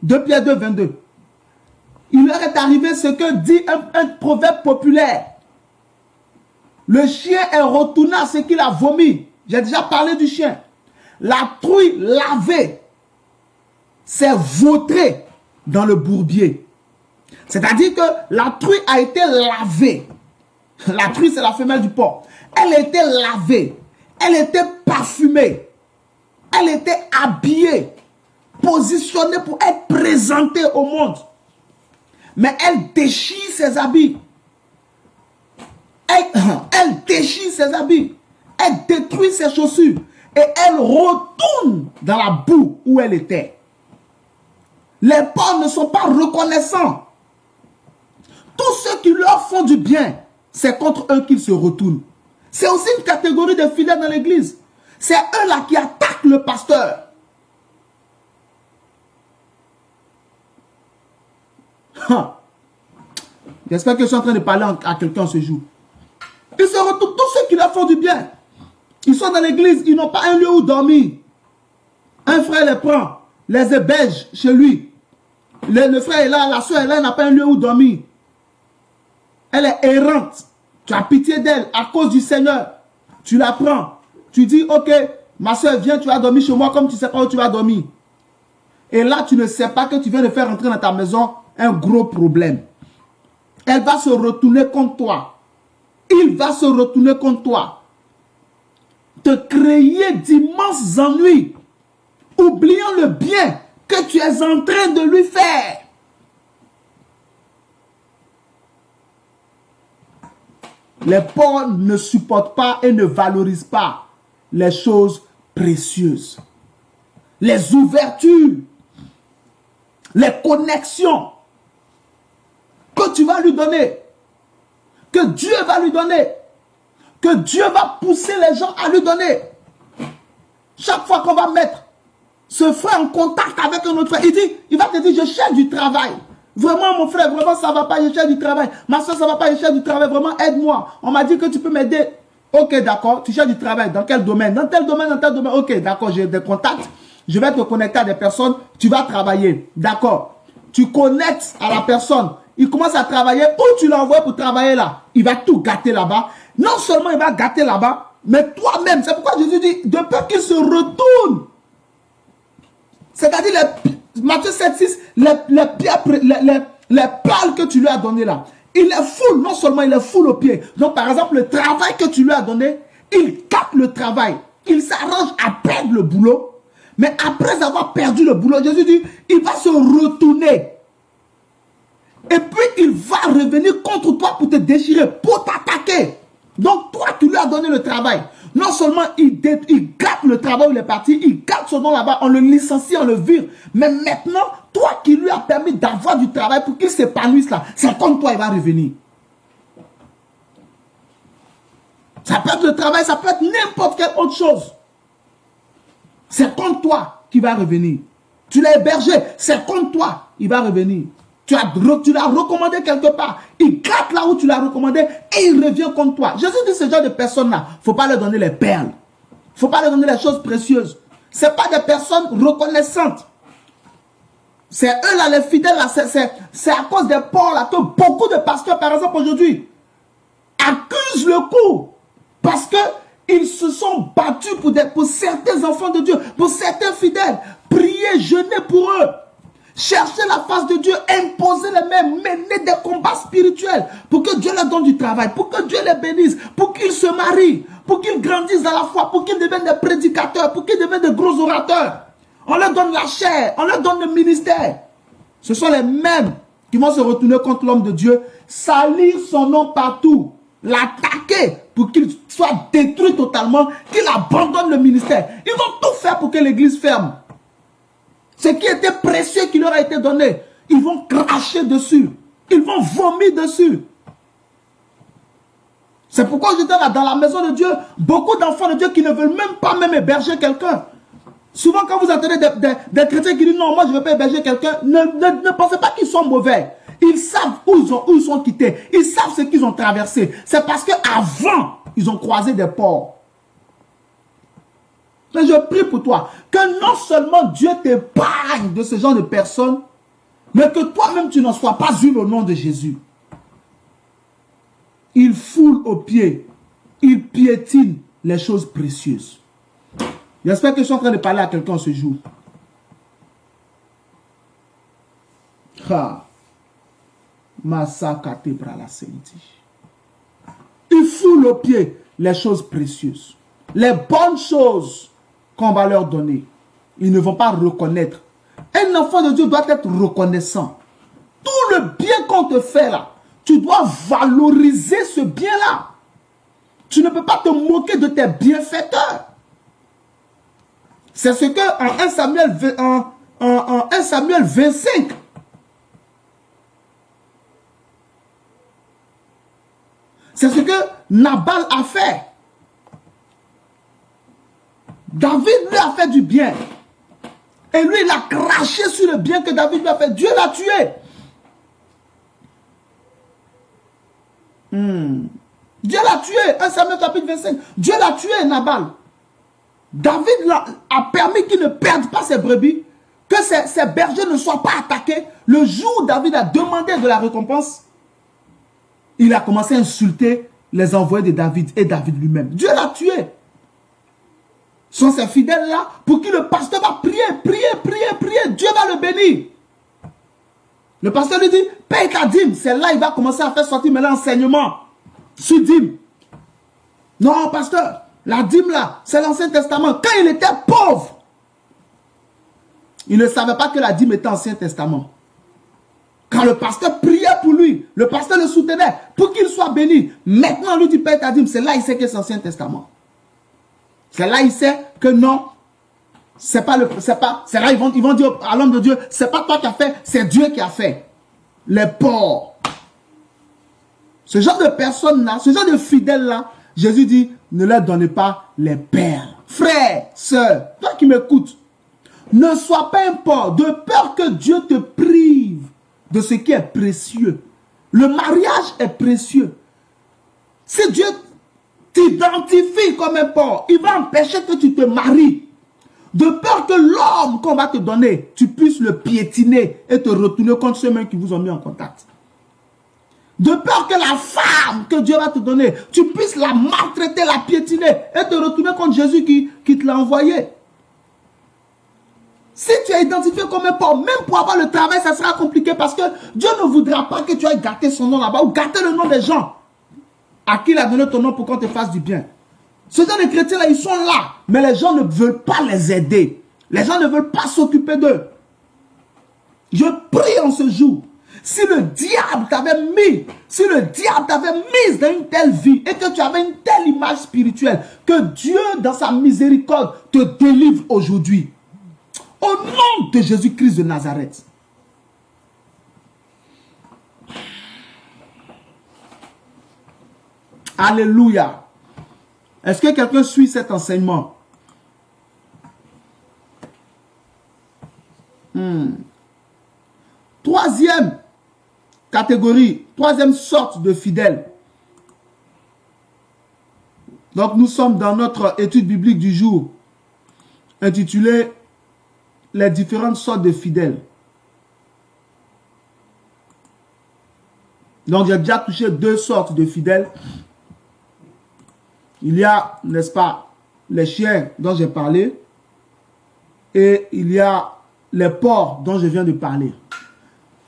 2 Pierre 2, 22. Il leur est arrivé ce que dit un proverbe populaire. Le chien est retourné à ce qu'il a vomi. J'ai déjà parlé du chien. La truie lavée s'est vautrée dans le bourbier. C'est-à-dire que la truie a été lavée. La truie, c'est la femelle du porc. Elle était lavée. Elle était parfumée. Elle était habillée. Positionnée pour être présentée au monde. Mais elle déchire ses habits. Elle déchire ses habits. Elle détruit ses chaussures. Et elle retourne dans la boue où elle était. Les porcs ne sont pas reconnaissants. Tous ceux qui leur font du bien, c'est contre eux qu'ils se retournent. C'est aussi une catégorie de fidèles dans l'église. C'est eux-là qui attaquent le pasteur. J'espère que je suis en train de parler à quelqu'un ce jour. Ils se retournent, tous ceux qui leur font du bien. Ils sont dans l'église, ils n'ont pas un lieu où dormir. Un frère les prend, les héberge chez lui. Le frère est là, la soeur est là, elle n'a pas un lieu où dormir. Elle est errante. Tu as pitié d'elle à cause du Seigneur. Tu la prends. Tu dis, ok, ma soeur, viens, tu vas dormir chez moi comme tu ne sais pas où tu vas dormir. Et là, tu ne sais pas que tu viens de faire entrer dans ta maison un gros problème. Elle va se retourner contre toi. Il va se retourner contre toi. Te créer d'immenses ennuis. Oubliant le bien que tu es en train de lui faire. Les pauvres ne supportent pas et ne valorisent pas les choses précieuses. Les ouvertures. Les connexions que tu vas lui donner. Que Dieu va lui donner. Que Dieu va pousser les gens à lui donner. Chaque fois qu'on va mettre ce frère en contact avec un autre frère, il va te dire, je cherche du travail. Vraiment, mon frère, vraiment, ça ne va pas, je cherche du travail. Ma soeur, ça ne va pas, je cherche du travail. Vraiment, aide-moi. On m'a dit que tu peux m'aider. Ok, d'accord. Tu cherches du travail. Dans quel domaine? Dans tel domaine, dans tel domaine. Ok, d'accord, j'ai des contacts. Je vais te connecter à des personnes. Tu vas travailler. D'accord. Tu connectes à la personne. Il commence à travailler. Où tu l'envoies pour travailler là? Il va tout gâter là-bas. Non seulement il va gâter là-bas, mais toi-même. C'est pourquoi Jésus dit, de peur qu'il se retourne. C'est-à-dire, Matthieu 7,6, les pales que tu lui as données là, il les foule, non seulement il les foule aux pieds. Donc, par exemple, le travail que tu lui as donné, il capte le travail. Il s'arrange à perdre le boulot. Mais après avoir perdu le boulot, Jésus dit, il va se retourner. Et puis, il va revenir contre toi pour te déchirer, pour t'attaquer. Donc, toi, tu lui as donné le travail. Non seulement il gâte le travail où il est parti, il gâte son nom là-bas, on le licencie, on le vire. Mais maintenant, toi qui lui as permis d'avoir du travail pour qu'il s'épanouisse là, c'est contre toi, il va revenir. Ça peut être le travail, ça peut être n'importe quelle autre chose. C'est contre toi qu'il va revenir. Tu l'as hébergé, c'est contre toi, il va revenir. Tu l'as recommandé quelque part. Il gratte là où tu l'as recommandé et il revient contre toi. Jésus dit ce genre de personnes-là, il ne faut pas leur donner les perles. Il ne faut pas leur donner les choses précieuses. Ce n'est pas des personnes reconnaissantes. C'est eux là, les fidèles là. C'est à cause des porcs là que beaucoup de pasteurs, par exemple aujourd'hui, accusent le coup. Parce qu'ils se sont battus pour certains enfants de Dieu, pour certains fidèles. Prier, jeûner pour eux. Chercher la face de Dieu, imposer les mains, mener des combats spirituels pour que Dieu leur donne du travail, pour que Dieu les bénisse, pour qu'ils se marient, pour qu'ils grandissent dans la foi, pour qu'ils deviennent des prédicateurs, pour qu'ils deviennent des gros orateurs. On leur donne la chair, on leur donne le ministère. Ce sont les mêmes qui vont se retourner contre l'homme de Dieu, salir son nom partout, l'attaquer pour qu'il soit détruit totalement, qu'il abandonne le ministère. Ils vont tout faire pour que l'église ferme. Ce qui était précieux qui leur a été donné, ils vont cracher dessus. Ils vont vomir dessus. C'est pourquoi je dis là, dans la maison de Dieu, beaucoup d'enfants de Dieu qui ne veulent même pas héberger quelqu'un. Souvent quand vous entendez des chrétiens qui disent non, moi je ne veux pas héberger quelqu'un, ne pensez pas qu'ils sont mauvais. Ils savent où ils sont quittés. Ils savent ce qu'ils ont traversé. C'est parce qu'avant, ils ont croisé des porcs. Mais je prie pour toi, que non seulement Dieu t'épargne de ce genre de personnes, mais que toi-même tu n'en sois pas une au nom de Jésus. Il foule aux pieds, il piétine les choses précieuses. J'espère que je suis en train de parler à quelqu'un ce jour. Il foule aux pieds les choses précieuses, les bonnes choses qu'on va leur donner. Ils ne vont pas reconnaître. Un enfant de Dieu doit être reconnaissant. Tout le bien qu'on te fait là, tu dois valoriser ce bien-là. Tu ne peux pas te moquer de tes bienfaiteurs. C'est ce que en 1 Samuel 25, c'est ce que Nabal a fait. David lui a fait du bien. Et lui, il a craché sur le bien que David lui a fait. Dieu l'a tué. Dieu l'a tué. 1 Samuel chapitre 25. Dieu l'a tué, Nabal. David a permis qu'il ne perde pas ses brebis, que ses bergers ne soient pas attaqués. Le jour où David a demandé de la récompense, il a commencé à insulter les envoyés de David et David lui-même. Dieu l'a tué. Ce sont ces fidèles-là pour qui le pasteur va prier, prier, prier, prier. Dieu va le bénir. Le pasteur lui dit, paye ta dîme. C'est là il va commencer à faire sortir l'enseignement sur dîme. Non, pasteur, la dîme là, c'est l'Ancien Testament. Quand il était pauvre, il ne savait pas que la dîme était Ancien Testament. Quand le pasteur priait pour lui, le pasteur le soutenait pour qu'il soit béni. Maintenant, lui dit, paye ta dîme. C'est là il sait que c'est l'Ancien Testament. C'est là il sait que non, c'est là ils vont dire à l'homme de Dieu, c'est pas toi qui as fait, c'est Dieu qui a fait. Les pauvres. Ce genre de personnes-là, ce genre de fidèles-là, Jésus dit, ne leur donnez pas les perles. Frère, sœur, toi qui m'écoutes, ne sois pas un pauvre, de peur que Dieu te prive de ce qui est précieux. Le mariage est précieux. Si Dieu t'identifie comme un pauvre, il va empêcher que tu te maries. De peur que l'homme qu'on va te donner, tu puisses le piétiner et te retourner contre ceux mêmes qui vous ont mis en contact. De peur que la femme que Dieu va te donner, tu puisses la maltraiter, la piétiner et te retourner contre Jésus qui te l'a envoyé. Si tu es identifié comme un pauvre, même pour avoir le travail, ça sera compliqué parce que Dieu ne voudra pas que tu ailles gâter son nom là-bas ou gâter le nom des gens à qui il a donné ton nom pour qu'on te fasse du bien. Ce genre de chrétiens-là, ils sont là, mais les gens ne veulent pas les aider. Les gens ne veulent pas s'occuper d'eux. Je prie en ce jour. Si le diable t'avait mis, dans une telle vie et que tu avais une telle image spirituelle, que Dieu, dans sa miséricorde, te délivre aujourd'hui. Au nom de Jésus-Christ de Nazareth. Alléluia. Est-ce que quelqu'un suit cet enseignement? Troisième catégorie, troisième sorte de fidèles. Donc nous sommes dans notre étude biblique du jour, intitulée « Les différentes sortes de fidèles ». Donc j'ai déjà touché deux sortes de fidèles. Il y a, n'est-ce pas, les chiens dont j'ai parlé et il y a les porcs dont je viens de parler.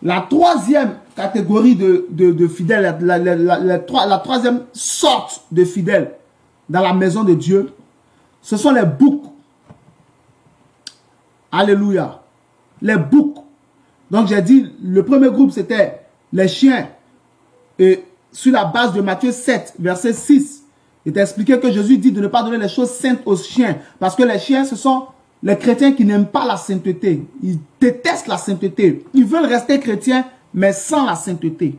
La troisième catégorie de fidèles, la troisième sorte de fidèles dans la maison de Dieu, ce sont les boucs. Alléluia. Les boucs. Donc j'ai dit, le premier groupe c'était les chiens. Et sur la base de Matthieu 7, verset 6, il est expliqué que Jésus dit de ne pas donner les choses saintes aux chiens. Parce que les chiens, ce sont les chrétiens qui n'aiment pas la sainteté. Ils détestent la sainteté. Ils veulent rester chrétiens, mais sans la sainteté.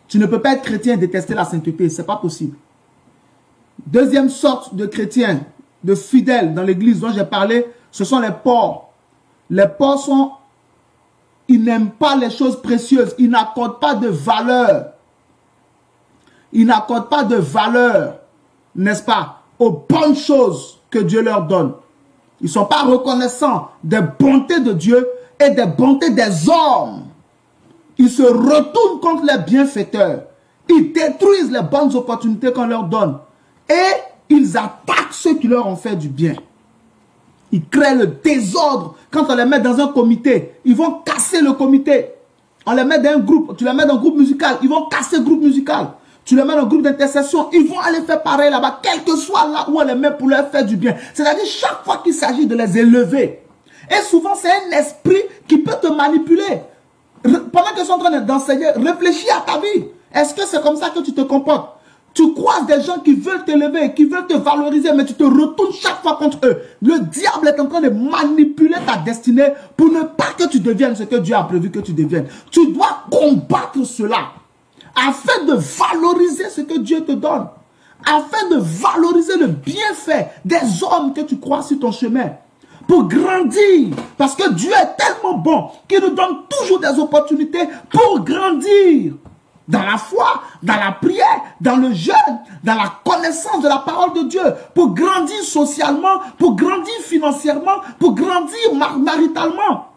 Tu ne peux pas être chrétien et détester la sainteté. Ce n'est pas possible. Deuxième sorte de chrétiens, de fidèles dans l'église dont j'ai parlé, ce sont les porcs. Les porcs ils n'aiment pas les choses précieuses. Ils n'accordent pas de valeur. Ils n'accordent pas de valeur, n'est-ce pas, aux bonnes choses que Dieu leur donne. Ils ne sont pas reconnaissants des bontés de Dieu et des bontés des hommes. Ils se retournent contre les bienfaiteurs. Ils détruisent les bonnes opportunités qu'on leur donne. Et ils attaquent ceux qui leur ont fait du bien. Ils créent le désordre. Quand on les met dans un comité, ils vont casser le comité. On les met dans un groupe, tu les mets dans un groupe musical, ils vont casser le groupe musical. Tu les mets dans un groupe d'intercession, ils vont aller faire pareil là-bas, quel que soit là où on les met pour leur faire du bien. C'est-à-dire chaque fois qu'il s'agit de les élever. Et souvent, c'est un esprit qui peut te manipuler. Pendant qu'ils sont en train d'enseigner, réfléchis à ta vie. Est-ce que c'est comme ça que tu te comportes? Tu croises des gens qui veulent t'élever, qui veulent te valoriser, mais tu te retournes chaque fois contre eux. Le diable est en train de manipuler ta destinée pour ne pas que tu deviennes ce que Dieu a prévu que tu deviennes. Tu dois combattre cela afin de valoriser ce que Dieu te donne, afin de valoriser le bienfait des hommes que tu crois sur ton chemin, pour grandir, parce que Dieu est tellement bon qu'il nous donne toujours des opportunités pour grandir. Dans la foi, dans la prière, dans le jeûne, dans la connaissance de la parole de Dieu, pour grandir socialement, pour grandir financièrement, pour grandir maritalement,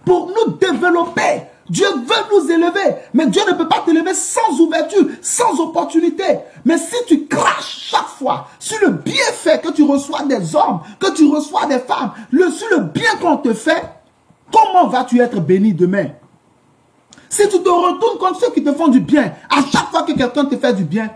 pour nous développer. Dieu veut nous élever, mais Dieu ne peut pas t'élever sans ouverture, sans opportunité. Mais si tu craches chaque fois sur le bienfait que tu reçois des hommes, que tu reçois des femmes, sur le bien qu'on te fait, comment vas-tu être béni demain? Si tu te retournes contre ceux qui te font du bien, à chaque fois que quelqu'un te fait du bien,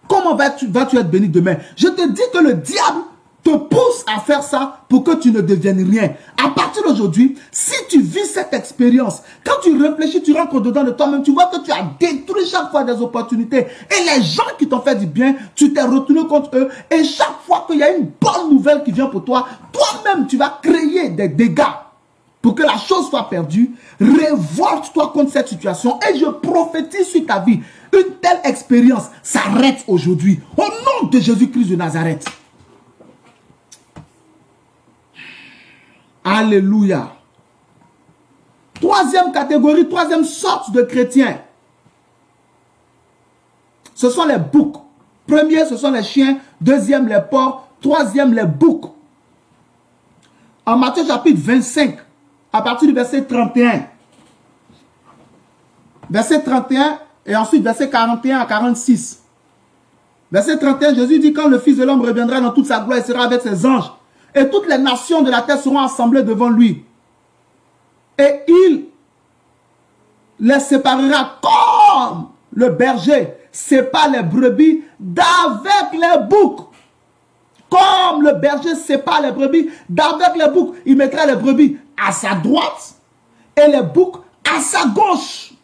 comment vas-tu être béni demain? Je te dis que le diable te pousse à faire ça pour que tu ne deviennes rien. À partir d'aujourd'hui, si tu vis cette expérience, quand tu réfléchis, tu rentres dedans de toi-même, tu vois que tu as détruit chaque fois des opportunités. Et les gens qui t'ont fait du bien, tu t'es retourné contre eux. Et chaque fois qu'il y a une bonne nouvelle qui vient pour toi, toi-même, tu vas créer des dégâts pour que la chose soit perdue. Révolte-toi contre cette situation et je prophétise sur ta vie. Une telle expérience s'arrête aujourd'hui. Au nom de Jésus-Christ de Nazareth. Alléluia. Troisième catégorie, troisième sorte de chrétiens. Ce sont les boucs. Premier, ce sont les chiens. Deuxième, les porcs. Troisième, les boucs. En Matthieu chapitre 25, à partir du verset 31. Verset 31 et ensuite verset 41 à 46. Verset 31, Jésus dit, quand le Fils de l'homme reviendra dans toute sa gloire, il sera avec ses anges. Et toutes les nations de la terre seront assemblées devant lui. Et il les séparera comme le berger sépare les brebis d'avec les boucs. Comme le berger sépare les brebis d'avec les boucs. Il mettra les brebis à sa droite et les boucs à sa gauche.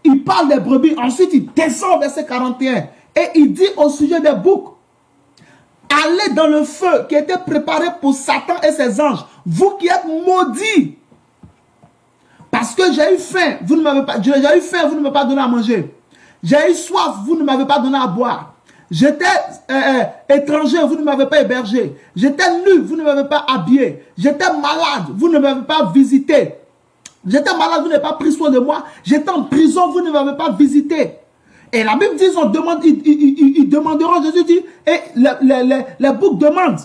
Il parle des brebis. Ensuite, il descend au verset 41. Et il dit au sujet des boucs, allez dans le feu qui était préparé pour Satan et ses anges. Vous qui êtes maudits. Parce que j'ai eu faim, vous ne m'avez pas, j'ai eu faim, vous ne m'avez pas donné à manger. J'ai eu soif, vous ne m'avez pas donné à boire. J'étais étranger, vous ne m'avez pas hébergé. J'étais nu, vous ne m'avez pas habillé. J'étais malade, vous ne m'avez pas visité. J'étais malade, vous n'avez pas pris soin de moi. J'étais en prison, vous ne m'avez pas visité. Et la Bible dit, ils demanderont, Jésus dit, et les boucs demandent,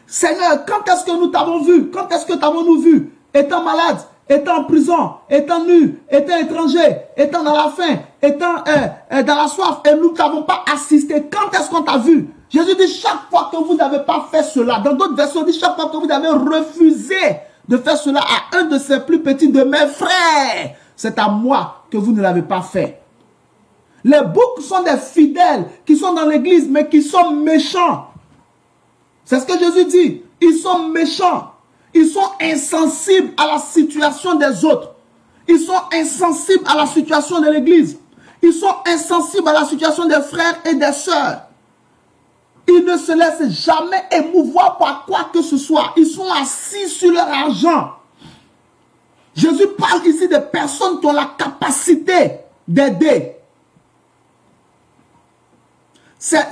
Seigneur, quand est-ce que nous t'avons vu? Quand est-ce que t'avons-nous vu? Étant malade, étant en prison, étant nu, étant étranger, étant dans la faim, étant dans la soif, et nous ne t'avons pas assisté. Quand est-ce qu'on t'a vu? Jésus dit, chaque fois que vous n'avez pas fait cela, dans d'autres versions, il dit, chaque fois que vous avez refusé de faire cela à un de ses plus petits de mes frères, c'est à moi que vous ne l'avez pas fait. Les boucs sont des fidèles qui sont dans l'église, mais qui sont méchants. C'est ce que Jésus dit. Ils sont méchants. Ils sont insensibles à la situation des autres. Ils sont insensibles à la situation de l'église. Ils sont insensibles à la situation des frères et des sœurs. Ils ne se laissent jamais émouvoir par quoi que ce soit. Ils sont assis sur leur argent. Jésus parle ici de personnes qui ont la capacité d'aider.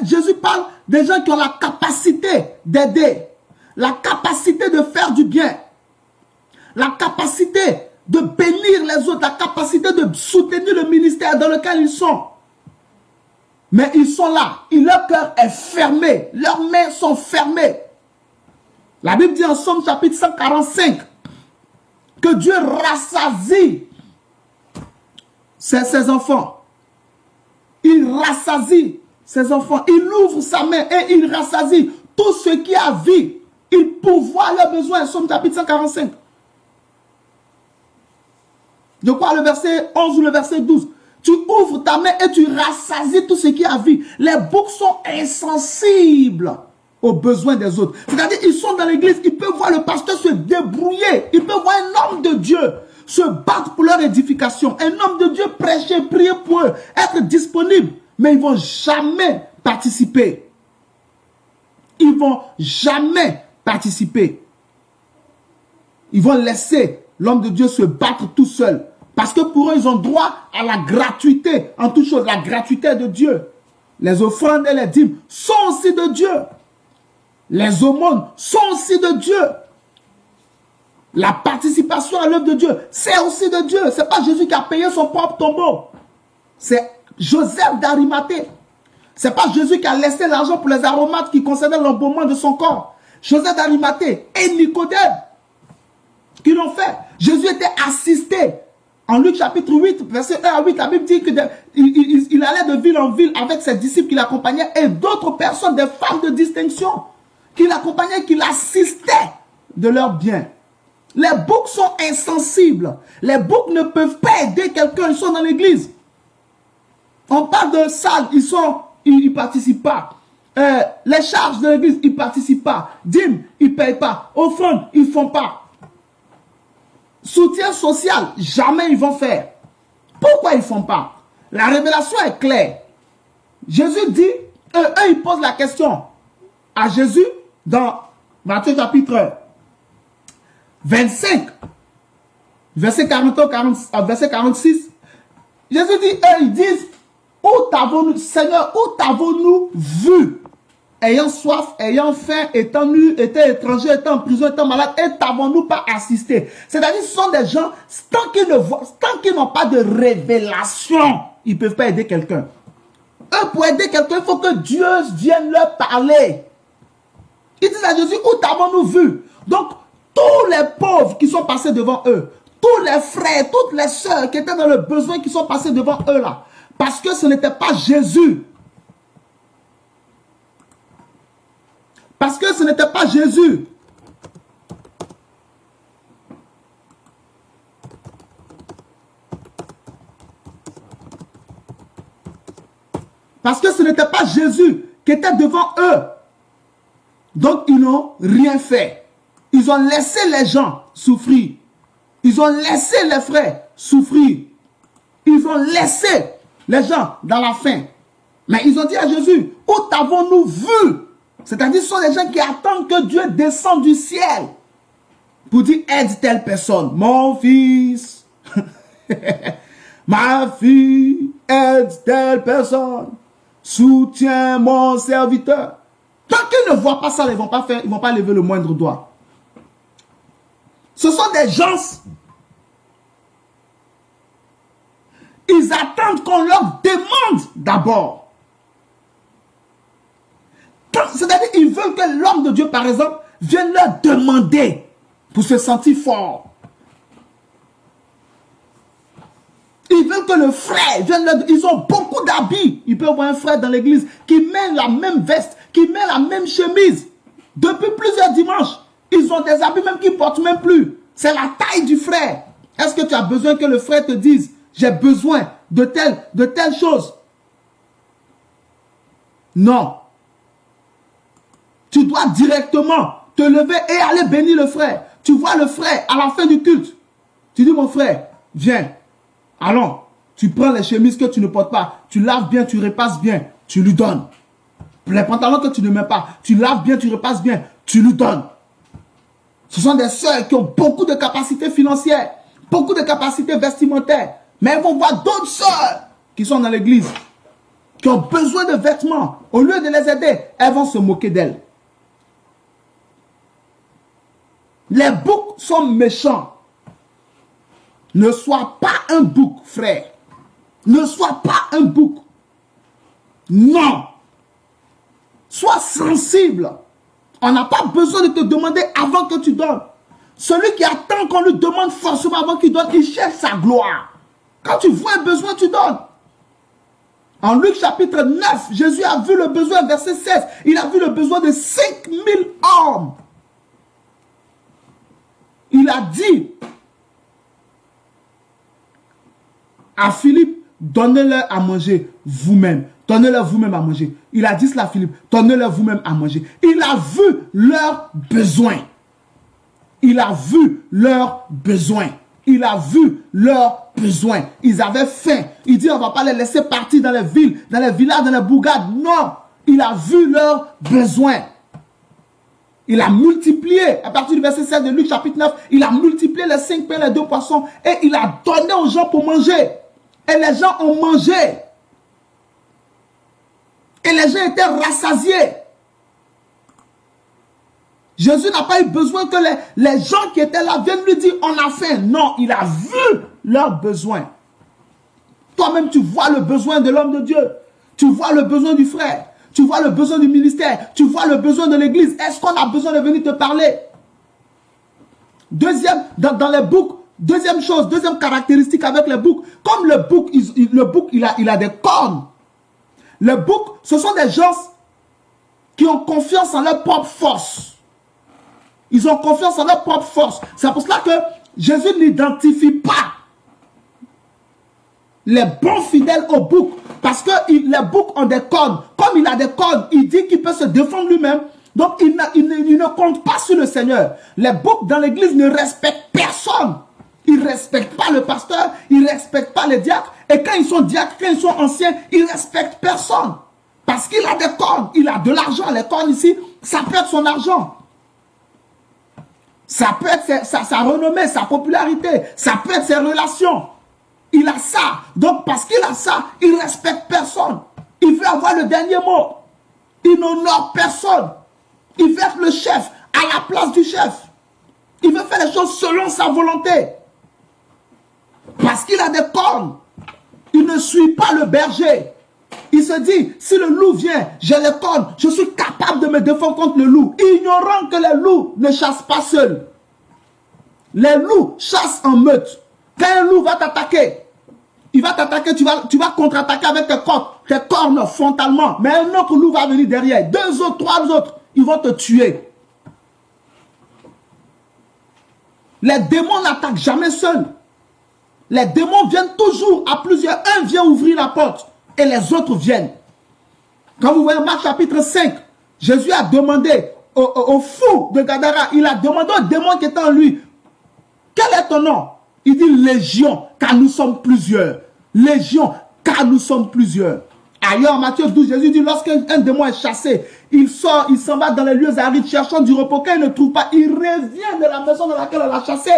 Jésus parle des gens qui ont la capacité d'aider, la capacité de faire du bien, la capacité de bénir les autres, la capacité de soutenir le ministère dans lequel ils sont. Mais ils sont là, leur cœur est fermé, leurs mains sont fermées. La Bible dit en Somme chapitre 145 que Dieu rassasie ses enfants. Il rassasie ses enfants, il ouvre sa main et il rassasie tout ce qui a vie. Il pourvoit leurs besoins. Somme chapitre 145. Je crois le verset 11 ou le verset 12. Tu ouvres ta main et tu rassasies tout ce qui a vie. Les boucs sont insensibles aux besoins des autres. C'est-à-dire ils sont dans l'église, ils peuvent voir le pasteur se débrouiller. Ils peuvent voir un homme de Dieu se battre pour leur édification. Un homme de Dieu prêcher, prier pour eux, être disponible. Mais ils ne vont jamais participer. Ils ne vont jamais participer. Ils vont laisser l'homme de Dieu se battre tout seul. Parce que pour eux, ils ont droit à la gratuité. En toute chose, la gratuité de Dieu. Les offrandes et les dîmes sont aussi de Dieu. Les aumônes sont aussi de Dieu. La participation à l'œuvre de Dieu, c'est aussi de Dieu. Ce n'est pas Jésus qui a payé son propre tombeau. C'est Joseph d'Arimathée. Ce n'est pas Jésus qui a laissé l'argent pour les aromates qui concernaient l'embaumement de son corps. Joseph d'Arimathée et Nicodème qui l'ont fait. Jésus était assisté. En Luc chapitre 8, verset 1 à 8, la Bible dit qu'il allait de ville en ville avec ses disciples qui l'accompagnaient et d'autres personnes, des femmes de distinction, qui l'accompagnaient, qui l'assistaient de leurs biens. Les boucs sont insensibles. Les boucs ne peuvent pas aider quelqu'un, ils sont dans l'église. On parle de salle, ils participent pas. Les charges de l'église, ils participent pas. Dîmes, ils payent pas. Offrandes, ils font pas. Soutien social, jamais ils vont faire. Pourquoi ils font pas? La révélation est claire. Jésus dit, eux ils posent la question à Jésus dans Matthieu chapitre 25, verset 46. Jésus dit, eux ils disent, où t'avons-nous, Seigneur, où t'avons-nous vu, ayant soif, ayant faim, étant nu, étant étranger, étant en prison, étant malade, et t'avons-nous pas assisté? C'est-à-dire, ce sont des gens, tant qu'ils n'ont pas de révélation, ils ne peuvent pas aider quelqu'un. Eux, pour aider quelqu'un, il faut que Dieu vienne leur parler. Ils disent à Jésus, où t'avons-nous vu? Donc, tous les pauvres qui sont passés devant eux, tous les frères, toutes les sœurs qui étaient dans le besoin, qui sont passés devant eux là, parce que ce n'était pas Jésus. Parce que ce n'était pas Jésus. Parce que ce n'était pas Jésus qui était devant eux. Donc, ils n'ont rien fait. Ils ont laissé les gens souffrir. Ils ont laissé les frères souffrir. Ils ont laissé les gens dans la faim. Mais ils ont dit à Jésus, où t'avons-nous vu? C'est-à-dire, ce sont les gens qui attendent que Dieu descende du ciel pour dire, aide telle personne. Mon fils, ma fille, aide telle personne. Soutiens mon serviteur. Tant qu'ils ne voient pas ça, ils ne vont pas faire, ils vont pas lever le moindre doigt. Ce sont des gens, ils attendent qu'on leur demande d'abord. C'est-à-dire qu'ils veulent que l'homme de Dieu, par exemple, vienne leur demander pour se sentir fort. Ils veulent que le frère vienne leur... Ils ont beaucoup d'habits. Ils peuvent voir un frère dans l'église qui met la même veste, qui met la même chemise. Depuis plusieurs dimanches, ils ont des habits même qu'ils ne portent même plus. C'est la taille du frère. Est-ce que tu as besoin que le frère te dise, j'ai besoin de telle chose? Non. Tu dois directement te lever et aller bénir le frère. Tu vois le frère à la fin du culte. Tu dis, mon frère, viens. Allons. Tu prends les chemises que tu ne portes pas. Tu laves bien, tu repasses bien. Tu lui donnes. Les pantalons que tu ne mets pas. Tu laves bien, tu repasses bien. Tu lui donnes. Ce sont des sœurs qui ont beaucoup de capacités financières. Beaucoup de capacités vestimentaires. Mais elles vont voir d'autres sœurs qui sont dans l'église. Qui ont besoin de vêtements. Au lieu de les aider, elles vont se moquer d'elles. Les boucs sont méchants. Ne sois pas un bouc, frère. Ne sois pas un bouc. Non. Sois sensible. On n'a pas besoin de te demander avant que tu donnes. Celui qui attend qu'on lui demande forcément avant qu'il donne, il cherche sa gloire. Quand tu vois un besoin, tu donnes. En Luc chapitre 9, Jésus a vu le besoin, verset 16. Il a vu le besoin de 5000 hommes. Il a dit à Philippe, donnez-leur à manger vous-même. Donnez-leur vous-même à manger. Il a dit cela à Philippe, donnez-leur vous-même à manger. Il a vu leurs besoins. Il a vu leurs besoins. Il a vu leurs besoins. Ils avaient faim. Il dit, on ne va pas les laisser partir dans les villes, dans les villages, dans les bourgades. Non. Il a vu leurs besoins. Il a multiplié, à partir du verset 7 de Luc chapitre 9, il a multiplié les 5 pains et les 2 poissons et il a donné aux gens pour manger. Et les gens ont mangé. Et les gens étaient rassasiés. Jésus n'a pas eu besoin que les gens qui étaient là viennent lui dire on a faim. Non, il a vu leurs besoins. Toi-même, tu vois le besoin de l'homme de Dieu. Tu vois le besoin du frère. Tu vois le besoin du ministère. Tu vois le besoin de l'église. Est-ce qu'on a besoin de venir te parler? Deuxième, dans les boucs, deuxième chose, deuxième caractéristique avec les boucs. Comme le bouc, il a des cornes. Les boucs, ce sont des gens qui ont confiance en leur propre force. Ils ont confiance en leur propre force. C'est pour cela que Jésus n'identifie pas les bons fidèles au bouc. Parce que les boucs ont des cornes. Comme il a des cornes, il dit qu'il peut se défendre lui-même. Donc il ne compte pas sur le Seigneur. Les boucs dans l'église ne respectent personne. Ils ne respectent pas le pasteur, ils ne respectent pas les diacres. Et quand ils sont diacres, quand ils sont anciens, ils ne respectent personne. Parce qu'il a des cornes, il a de l'argent. Les cornes ici, ça peut être son argent. Ça peut être sa renommée, sa popularité. Ça peut être ses relations. Il a ça. Donc parce qu'il a ça, il ne respecte personne. Il veut avoir le dernier mot. Il n'honore personne. Il veut être le chef à la place du chef. Il veut faire les choses selon sa volonté. Parce qu'il a des cornes. Il ne suit pas le berger. Il se dit, si le loup vient, j'ai les cornes, je suis capable de me défendre contre le loup. Ignorant que les loups ne chassent pas seuls. Les loups chassent en meute. Quand un loup va t'attaquer, il va t'attaquer, tu vas contre-attaquer avec tes cornes frontalement. Mais un autre loup va venir derrière. 2 autres, 3 autres, ils vont te tuer. Les démons n'attaquent jamais seuls. Les démons viennent toujours à plusieurs. Un vient ouvrir la porte et les autres viennent. Quand vous voyez Marc chapitre 5, Jésus a demandé au fou de Gadara, il a demandé au démon qui était en lui, quel est ton nom? Il dit Légion, car nous sommes plusieurs. Légion, car nous sommes plusieurs. Ailleurs, en Matthieu 12, Jésus dit, lorsqu'un démon est chassé, il sort, il s'en va dans les lieux arides, cherchant du repos. Quand il ne trouve pas, il revient de la maison dans laquelle on l'a chassé.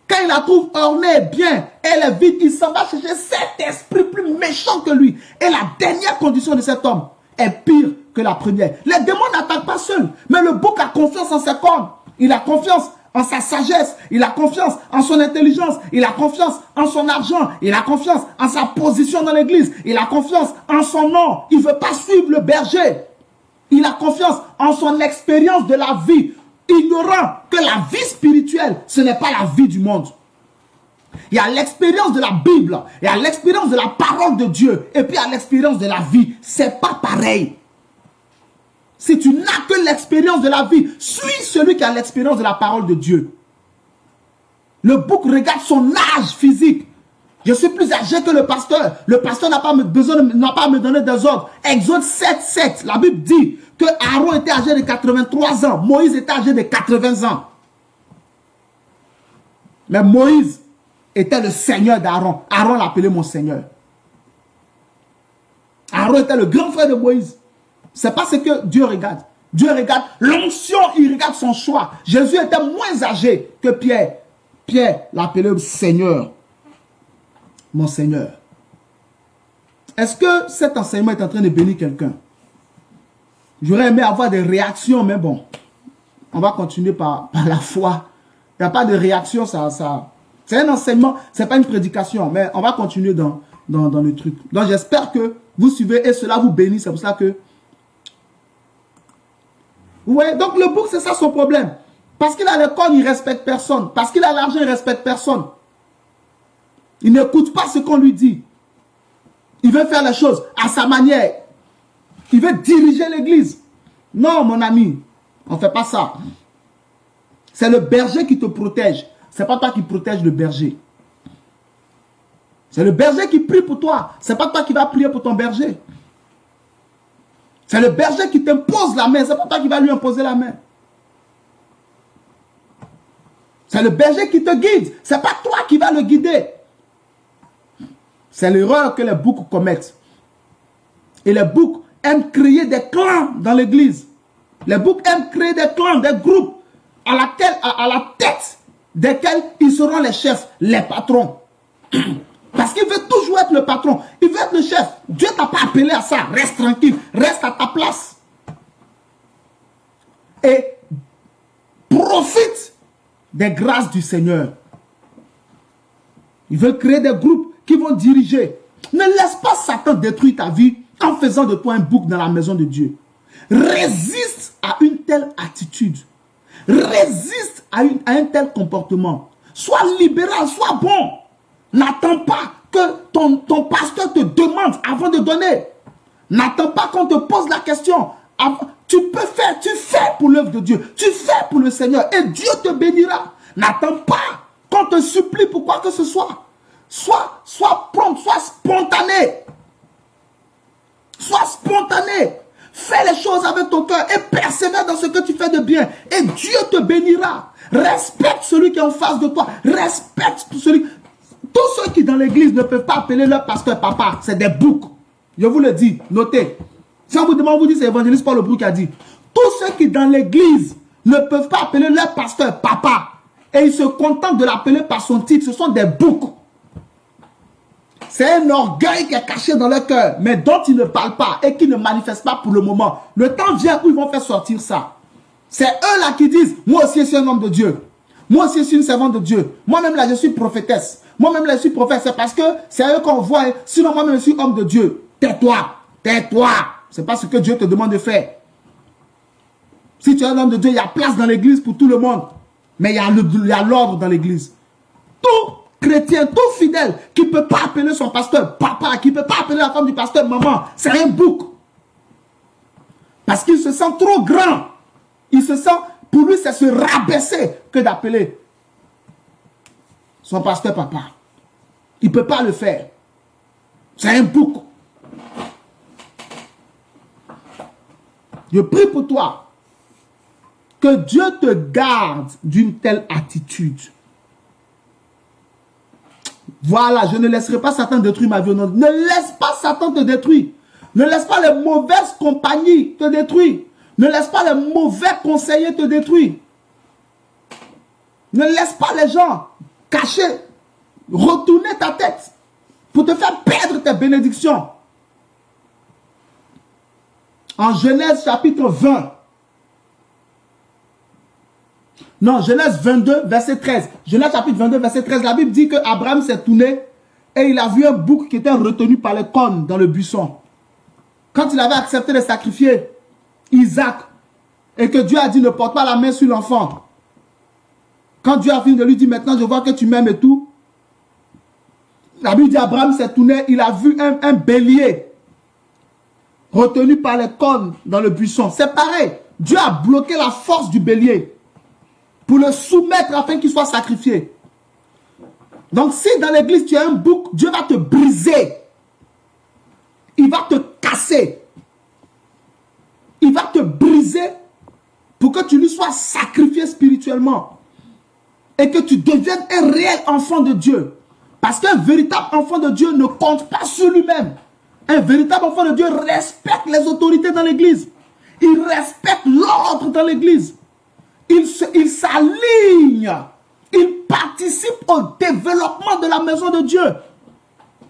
Quand il la trouve ornée, bien, elle est vide, il s'en va chercher cet esprit plus méchant que lui. Et la dernière condition de cet homme est pire que la première. Les démons n'attaquent pas seuls, mais le bouc a confiance en ses cornes. Il a confiance en sa sagesse, il a confiance en son intelligence, il a confiance en son argent, il a confiance en sa position dans l'église, il a confiance en son nom. Il ne veut pas suivre le berger. Il a confiance en son expérience de la vie, ignorant que la vie spirituelle, ce n'est pas la vie du monde. Il y a l'expérience de la Bible, il y a l'expérience de la parole de Dieu, et puis il y a l'expérience de la vie. C'est pas pareil. Si tu n'as que l'expérience de la vie, suis celui qui a l'expérience de la parole de Dieu. Le bouc regarde son âge physique. Je suis plus âgé que le pasteur. Le pasteur n'a pas à me donner des ordres. Exode 7, 7, la Bible dit que Aaron était âgé de 83 ans. Moïse était âgé de 80 ans. Mais Moïse était le Seigneur d'Aaron. Aaron l'appelait mon Seigneur. Aaron était le grand frère de Moïse. C'est pas ce que Dieu regarde. Dieu regarde l'onction, il regarde son choix. Jésus était moins âgé que Pierre. Pierre l'appelait Seigneur. Mon Seigneur. Est-ce que cet enseignement est en train de bénir quelqu'un? J'aurais aimé avoir des réactions, mais bon. On va continuer par la foi. Il n'y a pas de réaction, c'est un enseignement, c'est pas une prédication, mais on va continuer dans le truc. Donc j'espère que vous suivez et cela vous bénit. C'est pour ça que... Ouais, donc le bouc, c'est ça son problème. Parce qu'il a les cornes, il ne respecte personne. Parce qu'il a l'argent, il ne respecte personne. Il n'écoute pas ce qu'on lui dit. Il veut faire les choses à sa manière. Il veut diriger l'église. Non, mon ami, on ne fait pas ça. C'est le berger qui te protège. Ce n'est pas toi qui protège le berger. C'est le berger qui prie pour toi. Ce n'est pas toi qui vas prier pour ton berger. C'est le berger qui t'impose la main. Ce n'est pas toi qui vas lui imposer la main. C'est le berger qui te guide. Ce n'est pas toi qui vas le guider. C'est l'erreur que les boucs commettent. Et les boucs aiment créer des clans dans l'église. Les boucs aiment créer des clans, des groupes à la tête desquels ils seront les chefs, les patrons. Parce qu'il veut toujours être le patron. Il veut être le chef. Dieu ne t'a pas appelé à ça. Reste tranquille. Reste à ta place. Et profite des grâces du Seigneur. Il veut créer des groupes qui vont diriger. Ne laisse pas Satan détruire ta vie en faisant de toi un bouc dans la maison de Dieu. Résiste à une telle attitude. Résiste à un tel comportement. Sois libéral, sois bon. N'attends pas que ton pasteur te demande avant de donner. N'attends pas qu'on te pose la question. Tu peux faire, tu fais pour l'œuvre de Dieu. Tu fais pour le Seigneur et Dieu te bénira. N'attends pas qu'on te supplie pour quoi que ce soit. Sois prompt, sois spontané. Sois spontané. Fais les choses avec ton cœur et persévère dans ce que tu fais de bien. Et Dieu te bénira. Respecte celui qui est en face de toi. Respecte celui... Tous ceux qui dans l'église ne peuvent pas appeler leur pasteur papa, c'est des boucs. Je vous le dis, notez. Si on vous demande, on vous dit c'est évangéliste Paul Lebroux qui a dit. Tous ceux qui dans l'église ne peuvent pas appeler leur pasteur papa et ils se contentent de l'appeler par son titre, ce sont des boucs. C'est un orgueil qui est caché dans leur cœur, mais dont ils ne parlent pas et qui ne manifestent pas pour le moment. Le temps vient où ils vont faire sortir ça. C'est eux là qui disent, moi aussi je suis un homme de Dieu. Moi aussi je suis une servante de Dieu. Moi-même là je suis prophétesse. Moi-même là je suis prophète. C'est parce que c'est eux qu'on voit. Sinon moi-même je suis homme de Dieu. Tais-toi. Tais-toi. C'est pas ce que Dieu te demande de faire. Si tu es un homme de Dieu, il y a place dans l'église pour tout le monde. Mais il y a l'ordre dans l'église. Tout chrétien, tout fidèle, qui ne peut pas appeler son pasteur papa, qui ne peut pas appeler la femme du pasteur maman, c'est un bouc. Parce qu'il se sent trop grand. Il se sent, pour lui, c'est se rabaisser que d'appeler son pasteur papa. Il ne peut pas le faire. C'est un bouc. Je prie pour toi que Dieu te garde d'une telle attitude. Voilà, je ne laisserai pas Satan détruire ma vie. Ne laisse pas Satan te détruire. Ne laisse pas les mauvaises compagnies te détruire. Ne laisse pas les mauvais conseillers te détruire. Ne laisse pas les gens cacher, retourner ta tête pour te faire perdre tes bénédictions. En Genèse chapitre 20. Non, Genèse 22, verset 13. Genèse chapitre 22, verset 13. La Bible dit que Abraham s'est tourné et il a vu un bouc qui était retenu par les cornes dans le buisson. Quand il avait accepté de sacrifier Isaac et que Dieu a dit ne porte pas la main sur l'enfant. Quand Dieu a fini de lui dire maintenant je vois que tu m'aimes et tout. La Bible dit Abraham s'est tourné, il a vu un bélier retenu par les cornes dans le buisson. C'est pareil. Dieu a bloqué la force du bélier pour le soumettre afin qu'il soit sacrifié. Donc si dans l'église tu as un bouc, Dieu va te briser. Il va te casser. Il va te briser pour que tu lui sois sacrifié spirituellement. Et que tu deviennes un réel enfant de Dieu. Parce qu'un véritable enfant de Dieu ne compte pas sur lui-même. Un véritable enfant de Dieu respecte les autorités dans l'église. Il respecte l'ordre dans l'église. Il s'aligne. Il participe au développement de la maison de Dieu.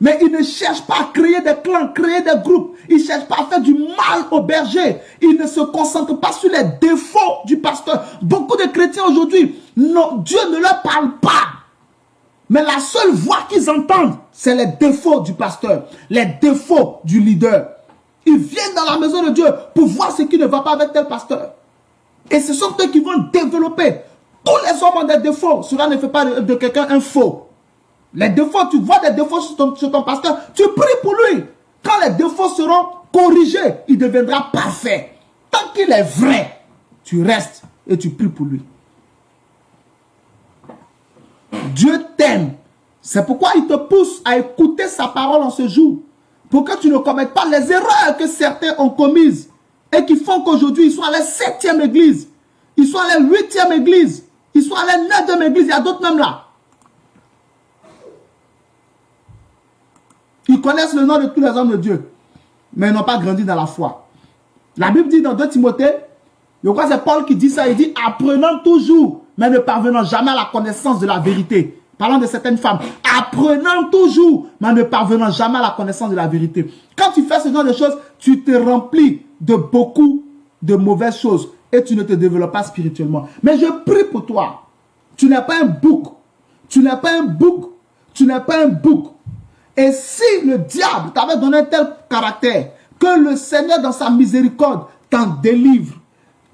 Mais il ne cherche pas à créer des clans, créer des groupes. Il ne cherche pas à faire du mal au berger. Il ne se concentre pas sur les défauts du pasteur. Beaucoup de chrétiens aujourd'hui, Dieu ne leur parle pas. Mais la seule voix qu'ils entendent, c'est les défauts du pasteur, les défauts du leader. Ils viennent dans la maison de Dieu pour voir ce qui ne va pas avec tel pasteur. Et ce sont eux qui vont développer. Tous les hommes ont des défauts. Cela ne fait pas de quelqu'un un faux. Les défauts, tu vois des défauts sur ton pasteur, tu pries pour lui. Quand les défauts seront corrigés, il deviendra parfait. Tant qu'il est vrai, tu restes et tu pries pour lui. Dieu t'aime. C'est pourquoi il te pousse à écouter sa parole en ce jour. Pour que tu ne commettes pas les erreurs que certains ont commises. Et qui font qu'aujourd'hui, ils sont à la 7e église. Ils sont à la 8e église. Ils sont à la 9e église. Il y a d'autres même là. Ils connaissent le nom de tous les hommes de Dieu. Mais ils n'ont pas grandi dans la foi. La Bible dit dans 2 Timothée, je crois que c'est Paul qui dit ça. Il dit, apprenant toujours, mais ne parvenant jamais à la connaissance de la vérité. Parlant de certaines femmes. Apprenant toujours, mais ne parvenant jamais à la connaissance de la vérité. Quand tu fais ce genre de choses, tu te remplis de beaucoup de mauvaises choses. Et tu ne te développes pas spirituellement. Mais je prie pour toi. Tu n'es pas un bouc. Tu n'es pas un bouc. Tu n'es pas un bouc. Et si le diable t'avait donné un tel caractère, que le Seigneur dans sa miséricorde t'en délivre,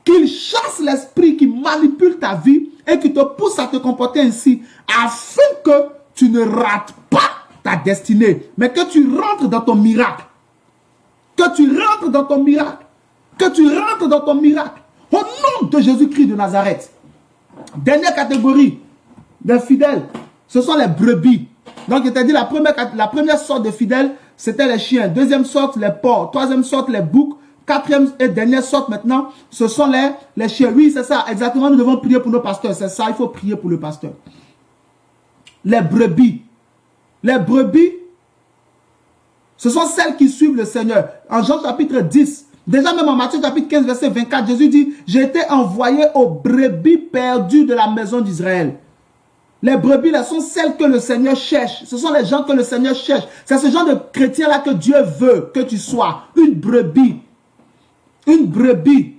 qu'il chasse l'esprit qui manipule ta vie et qui te pousse à te comporter ainsi, afin que tu ne rates pas ta destinée, mais que tu rentres dans ton miracle. Que tu rentres dans ton miracle. que tu rentres dans ton miracle. Au nom de Jésus-Christ de Nazareth. Dernière catégorie de fidèles, ce sont les brebis. Donc, je t'ai dit, la première sorte de fidèles, c'était les chiens. Deuxième sorte, les porcs. Troisième sorte, les boucs. Quatrième et dernière sorte maintenant, ce sont les chiens. Oui, c'est ça, exactement, nous devons prier pour nos pasteurs. C'est ça, il faut prier pour le pasteur. Les brebis. Les brebis, ce sont celles qui suivent le Seigneur. En Jean chapitre 10, déjà même en Matthieu chapitre 15, verset 24, Jésus dit, j'ai été envoyé aux brebis perdues de la maison d'Israël. Les brebis là sont celles que le Seigneur cherche. Ce sont les gens que le Seigneur cherche. C'est ce genre de chrétien là que Dieu veut que tu sois. Une brebis. Une brebis.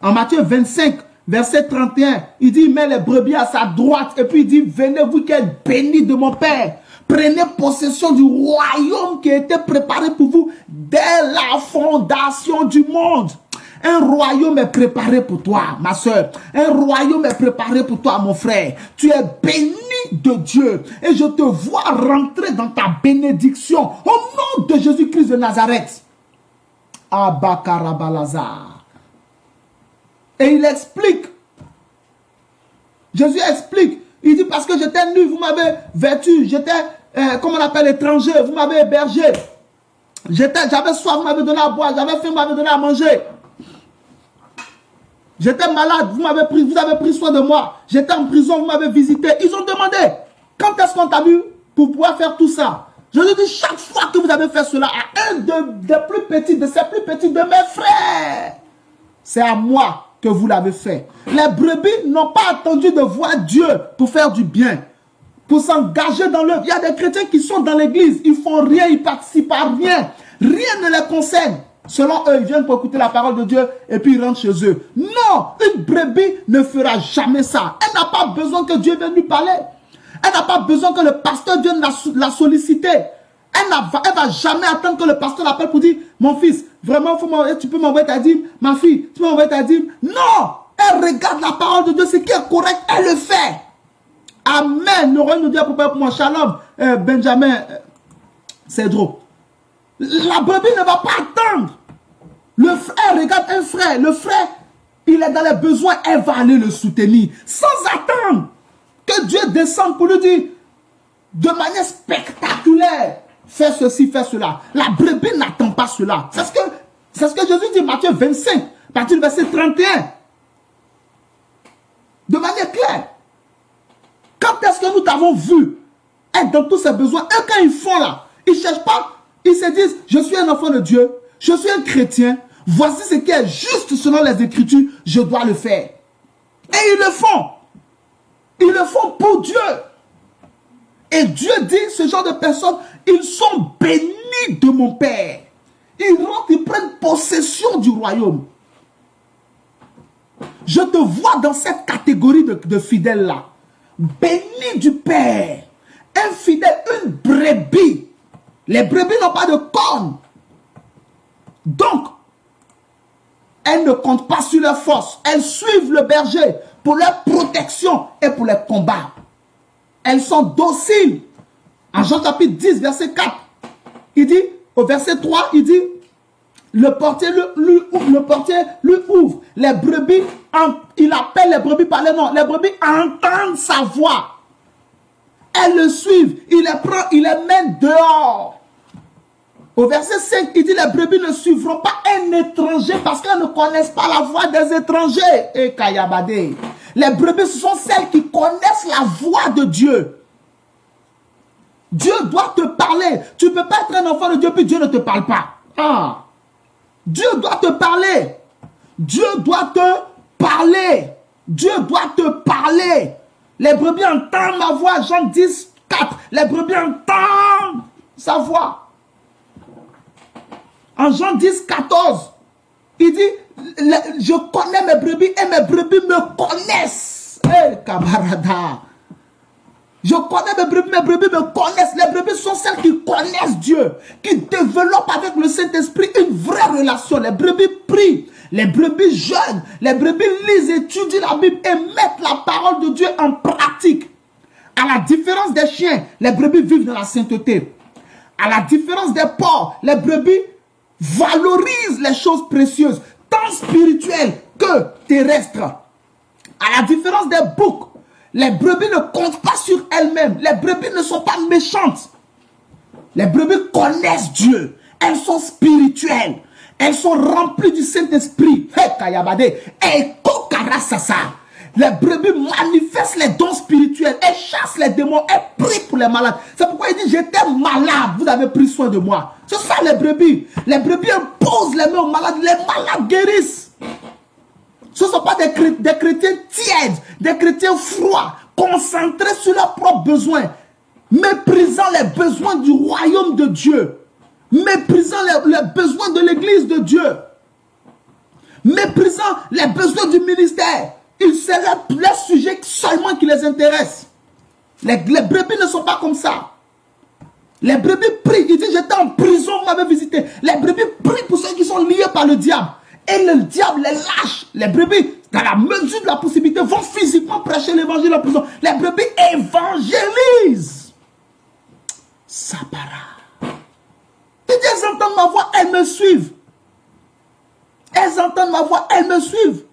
En Matthieu 25, verset 31, il dit, il met les brebis à sa droite. Et puis il dit, venez vous qui êtes bénis de mon Père. Prenez possession du royaume qui a été préparé pour vous dès la fondation du monde. Un royaume est préparé pour toi, ma soeur. Un royaume est préparé pour toi, mon frère. Tu es béni de Dieu. Et je te vois rentrer dans ta bénédiction. Au nom de Jésus-Christ de Nazareth. Abakarabalazar. Et il explique. Jésus explique. Il dit parce que j'étais nu, vous m'avez vêtu. J'étais, comment on appelle, étranger, vous m'avez hébergé. J'avais soif, vous m'avez donné à boire. J'avais faim, vous m'avez donné à manger. J'étais malade, vous avez pris soin de moi. J'étais en prison, vous m'avez visité. Ils ont demandé, quand est-ce qu'on t'a vu pour pouvoir faire tout ça? Je lui dis, chaque fois que vous avez fait cela à un des plus petits, de ces plus petits de mes frères, c'est à moi que vous l'avez fait. Les brebis n'ont pas attendu de voir Dieu pour faire du bien, pour s'engager dans l'œuvre. Il y a des chrétiens qui sont dans l'église, ils font rien, ils participent à rien. Rien ne les concerne. Selon eux, ils viennent pour écouter la parole de Dieu et puis ils rentrent chez eux. Non, une brebis ne fera jamais ça. Elle n'a pas besoin que Dieu vienne lui parler. Elle n'a pas besoin que le pasteur vienne la solliciter. Elle va jamais attendre que le pasteur l'appelle pour dire, mon fils, vraiment, tu peux m'envoyer ta dîme. Ma fille, tu peux m'envoyer ta dîme. Non, elle regarde la parole de Dieu, ce qui est correct, elle le fait. Amen. Le roi nous dit à propos pour moi, Shalom, Benjamin, Cédro. La brebis ne va pas attendre. Le frère regarde un frère. Le frère, il est dans les besoins. Elle va aller le soutenir. Sans attendre que Dieu descende pour lui dire de manière spectaculaire, fais ceci, fais cela. La brebis n'attend pas cela. C'est ce que Jésus dit, Matthieu 25, à partir du verset 31. De manière claire. Quand est-ce que nous t'avons vu être dans tous ces besoins? Et quand ils font là, ils ne cherchent pas. Ils se disent, je suis un enfant de Dieu, je suis un chrétien, voici ce qui est juste selon les Écritures, je dois le faire. Et ils le font. Ils le font pour Dieu. Et Dieu dit, ce genre de personnes, ils sont bénis de mon Père. Ils rentrent, ils prennent possession du royaume. Je te vois dans cette catégorie de fidèles-là. Bénis du Père. Un fidèle, une brebis. Les brebis n'ont pas de cornes. Donc, elles ne comptent pas sur leur force. Elles suivent le berger pour leur protection et pour les combats. Elles sont dociles. En Jean chapitre 10, verset 4, il dit, au verset 3, il dit, le portier lui ouvre. Les brebis, il appelle les brebis par les noms. Les brebis entendent sa voix. Elles le suivent. Il les prend, il les mène dehors. Au verset 5, il dit, les brebis ne suivront pas un étranger parce qu'elles ne connaissent pas la voix des étrangers. Et Kayabade. Les brebis, ce sont celles qui connaissent la voix de Dieu. Dieu doit te parler. Tu ne peux pas être un enfant de Dieu puis Dieu ne te parle pas. Ah. Dieu doit te parler. Dieu doit te parler. Dieu doit te parler. Les brebis entendent ma voix. Jean 10, 4. Les brebis entendent sa voix. En Jean 10, 14, il dit, je connais mes brebis et mes brebis me connaissent. Hé, camarada. Je connais mes brebis me connaissent. Les brebis sont celles qui connaissent Dieu, qui développent avec le Saint-Esprit une vraie relation. Les brebis prient, les brebis jeûnent, les brebis lisent, étudient la Bible et mettent la parole de Dieu en pratique. À la différence des chiens, les brebis vivent dans la sainteté. À la différence des porcs, les brebis valorisent les choses précieuses. tant spirituel que terrestre. À la différence des boucs, les brebis ne comptent pas sur elles-mêmes. Les brebis ne sont pas méchantes. Les brebis connaissent Dieu. Elles sont spirituelles. Elles sont remplies du Saint-Esprit. Les brebis manifestent les dons spirituels. Elles chassent les démons. Elles prient pour les malades. C'est pourquoi il dit, j'étais malade. Vous avez pris soin de moi. Ce sont les brebis. Les brebis imposent les mains aux malades. Les malades guérissent. Ce ne sont pas des chrétiens tièdes, des chrétiens froids, concentrés sur leurs propres besoins, méprisant les besoins du royaume de Dieu, méprisant les besoins de l'église de Dieu, méprisant les besoins du ministère. C'est leur sujet seulement qui les intéresse. Les brebis ne sont pas comme ça. Les brebis prient. Il dit, j'étais en prison, vous m'avez visité. Les brebis prient pour ceux qui sont liés par le diable. Et le diable les lâche. Les brebis, dans la mesure de la possibilité, vont physiquement prêcher l'évangile en prison. Les brebis évangélisent. Ça para. Il dit, elles entendent ma voix, elles me suivent. Elles entendent ma voix, elles me suivent.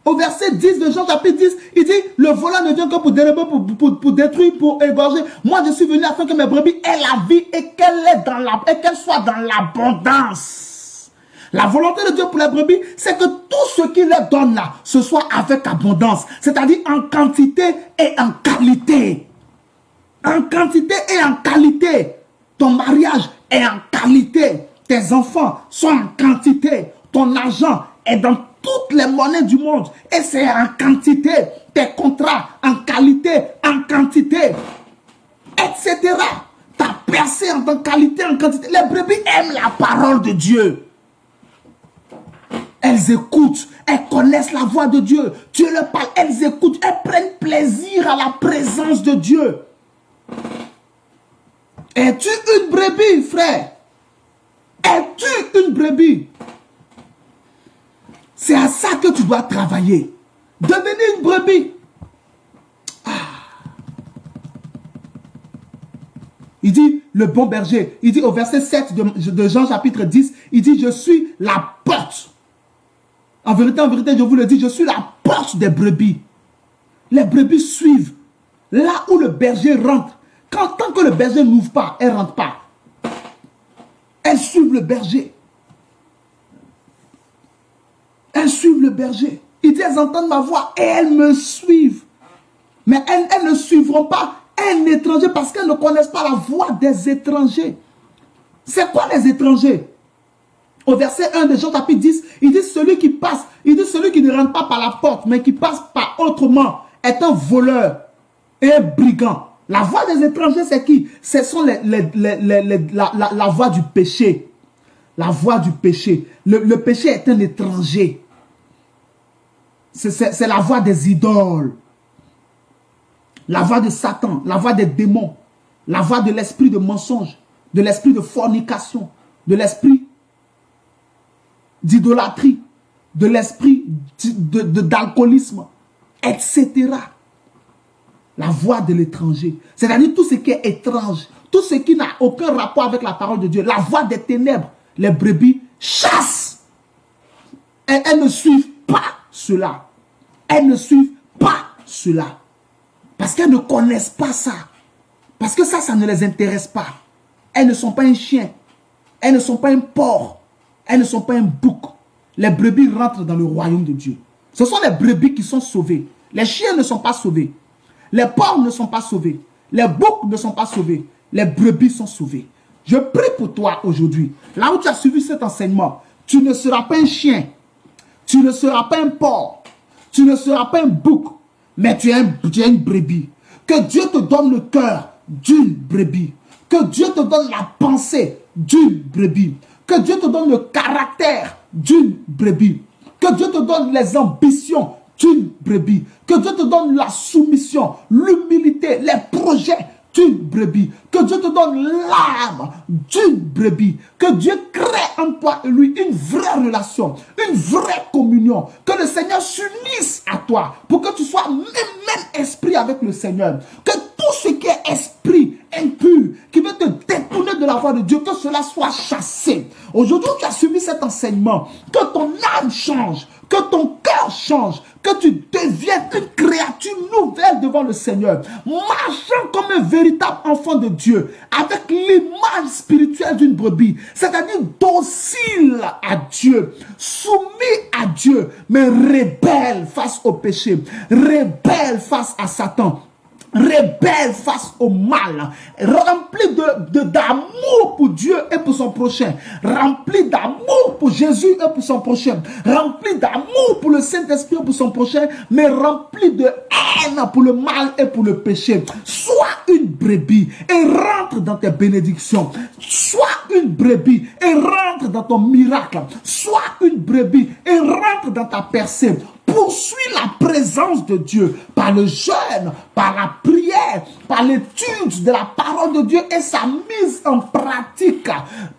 Au verset 10 de Jean chapitre 10, il dit, le volant ne vient que pour dérober, pour détruire, pour égorger. Moi, je suis venu afin que mes brebis aient la vie et qu'elles soient dans l'abondance. La volonté de Dieu pour les brebis, c'est que tout ce qu'il leur donne là, ce soit avec abondance. C'est-à-dire en quantité et en qualité. En quantité et en qualité. Ton mariage est en qualité. Tes enfants sont en quantité. Ton argent est dans toutes les monnaies du monde. Et c'est en quantité. Tes contrats en qualité, en quantité. Etc. Ta percée en qualité, en quantité. Les brebis aiment la parole de Dieu. Elles écoutent, elles connaissent la voix de Dieu. Dieu leur parle, elles écoutent, elles prennent plaisir à la présence de Dieu. Es-tu une brebis, frère? Es-tu une brebis? C'est à ça que tu dois travailler. Devenir une brebis. Il dit, le bon berger, il dit au verset 7 de Jean chapitre 10, il dit, je suis la porte. En vérité, je vous le dis, je suis la porte des brebis. Les brebis suivent là où le berger rentre. Tant que le berger n'ouvre pas, elles ne rentrent pas. Elles suivent le berger. Elles suivent le berger. Il dit, elles entendent ma voix et elles me suivent. Mais elles ne suivront pas un étranger parce qu'elles ne connaissent pas la voix des étrangers. C'est quoi les étrangers? Au verset 1 de Jean chapitre 10, il dit celui qui passe, il dit celui qui ne rentre pas par la porte, mais qui passe par autrement, est un voleur et un brigand. La voix des étrangers, c'est qui? Ce sont la voix du péché. La voix du péché. Le péché est un étranger. C'est la voix des idoles. La voix de Satan, la voix des démons, la voix de l'esprit de mensonge, de l'esprit de fornication, de l'esprit d'idolâtrie, de l'esprit d'alcoolisme, etc. La voix de l'étranger, c'est-à-dire tout ce qui est étrange, tout ce qui n'a aucun rapport avec la parole de Dieu, la voix des ténèbres, les brebis chassent. Elles ne suivent pas cela. Elles ne suivent pas cela. Parce qu'elles ne connaissent pas ça. Parce que ça ne les intéresse pas. Elles ne sont pas un chien. Elles ne sont pas un porc. Elles ne sont pas un bouc. Les brebis rentrent dans le royaume de Dieu. Ce sont les brebis qui sont sauvés. Les chiens ne sont pas sauvés. Les porcs ne sont pas sauvés. Les boucs ne sont pas sauvés. Les brebis sont sauvés. Je prie pour toi aujourd'hui. Là où tu as suivi cet enseignement, tu ne seras pas un chien. Tu ne seras pas un porc. Tu ne seras pas un bouc. Mais tu es une brebis. Que Dieu te donne le cœur d'une brebis. Que Dieu te donne la pensée d'une brebis. Que Dieu te donne le caractère d'une brebis. Que Dieu te donne les ambitions d'une brebis. Que Dieu te donne la soumission, l'humilité, les projets d'une brebis. Que Dieu te donne l'âme d'une brebis. Que Dieu crée en toi et lui une vraie relation, une vraie communion. Que le Seigneur s'unisse à toi pour que tu sois même esprit avec le Seigneur. Que tout ce qui est esprit impur, qui veut te détourner de la voie de Dieu, que cela soit chassé. Aujourd'hui, tu as suivi cet enseignement, que ton âme change, que ton cœur change, que tu deviennes une créature nouvelle devant le Seigneur, marchant comme un véritable enfant de Dieu, avec l'image spirituelle d'une brebis, c'est-à-dire docile à Dieu, soumis à Dieu, mais rebelle face au péché, rebelle face à Satan, rebelle face au mal, rempli d'amour pour Dieu et pour son prochain, rempli d'amour pour Jésus et pour son prochain, rempli d'amour pour le Saint-Esprit et pour son prochain, mais rempli de haine pour le mal et pour le péché. Sois une brebis et rentre dans tes bénédictions. Sois une brebis et rentre dans ton miracle. Sois une brebis et rentre dans ta percée. Poursuis la présence de Dieu par le jeûne, par la prière, par l'étude de la parole de Dieu et sa mise en pratique.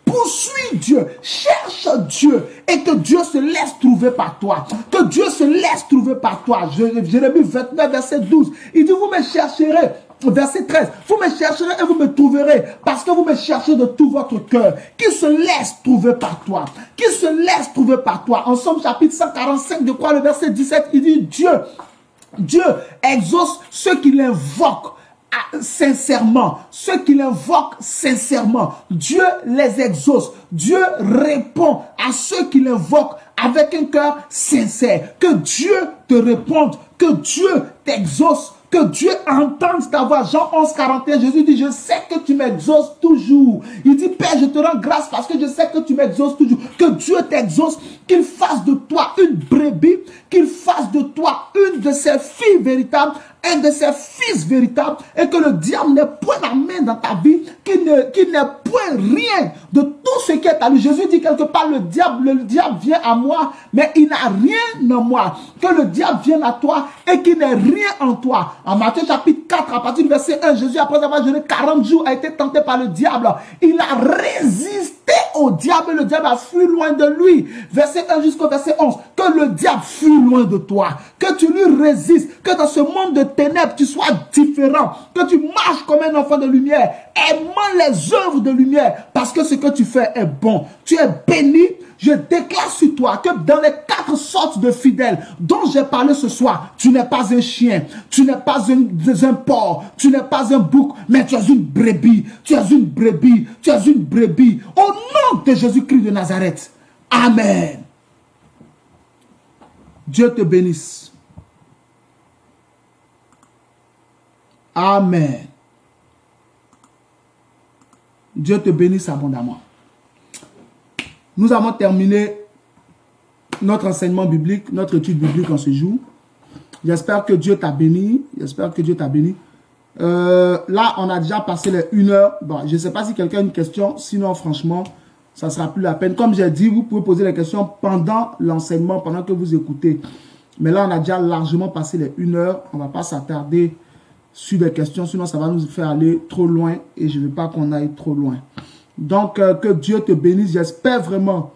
Poursuis Dieu, cherche Dieu et que Dieu se laisse trouver par toi. Que Dieu se laisse trouver par toi. Jérémie 29, verset 12. Il dit, vous me chercherez. Verset 13, vous me chercherez et vous me trouverez parce que vous me cherchez de tout votre cœur. Qui se laisse trouver par toi? Qui se laisse trouver par toi? En Somme chapitre 145, de quoi le verset 17, il dit Dieu exauce ceux qui l'invoquent sincèrement. Ceux qui l'invoquent sincèrement. Dieu les exauce. Dieu répond à ceux qui l'invoquent avec un cœur sincère. Que Dieu te réponde. Que Dieu t'exauce. Que Dieu entende ta voix. Jean 11, 41, Jésus dit, je sais que tu m'exauces toujours. Il dit, Père, je te rends grâce parce que je sais que tu m'exauces toujours. Que Dieu t'exauce, qu'il fasse de toi une brebis, qu'il fasse de toi une de ses filles véritables, un de ses fils véritables, et que le diable n'ait point la main dans ta vie, qu'il n'ait point rien de tout ce qui est à lui. Jésus dit quelque part, le diable vient à moi, mais il n'a rien en moi. Que le diable vienne à toi et qu'il n'ait rien en toi. En Matthieu chapitre 4, à partir du verset 1, Jésus, après avoir jeûné 40 jours, a été tenté par le diable. Il a résisté au diable et le diable a fui loin de lui. Verset 1 jusqu'au verset 11. Que le diable fuit loin de toi. Que tu lui résistes. Que dans ce monde de ténèbres, tu sois différent. Que tu marches comme un enfant de lumière, aimant les œuvres de lumière, parce que ce que tu fais est bon. Tu es béni. Je déclare sur toi que dans les 4 sortes de fidèles dont j'ai parlé ce soir, tu n'es pas un chien, tu n'es pas un porc, tu n'es pas un bouc, mais tu es une brebis. Tu es une brebis. Tu es une brebis. Au nom de Jésus-Christ de Nazareth. Amen. Dieu te bénisse. Amen. Dieu te bénisse abondamment. Nous avons terminé notre enseignement biblique, notre étude biblique en ce jour. J'espère que Dieu t'a béni. J'espère que Dieu t'a béni. Là, on a déjà passé les 1 heure. Bon, je ne sais pas si quelqu'un a une question. Sinon, franchement, ça ne sera plus la peine. Comme j'ai dit, vous pouvez poser les questions pendant l'enseignement, pendant que vous écoutez. Mais là, on a déjà largement passé les 1 heure. On ne va pas s'attarder sur des questions. Sinon, ça va nous faire aller trop loin. Et je ne veux pas qu'on aille trop loin. Donc, que Dieu te bénisse. J'espère vraiment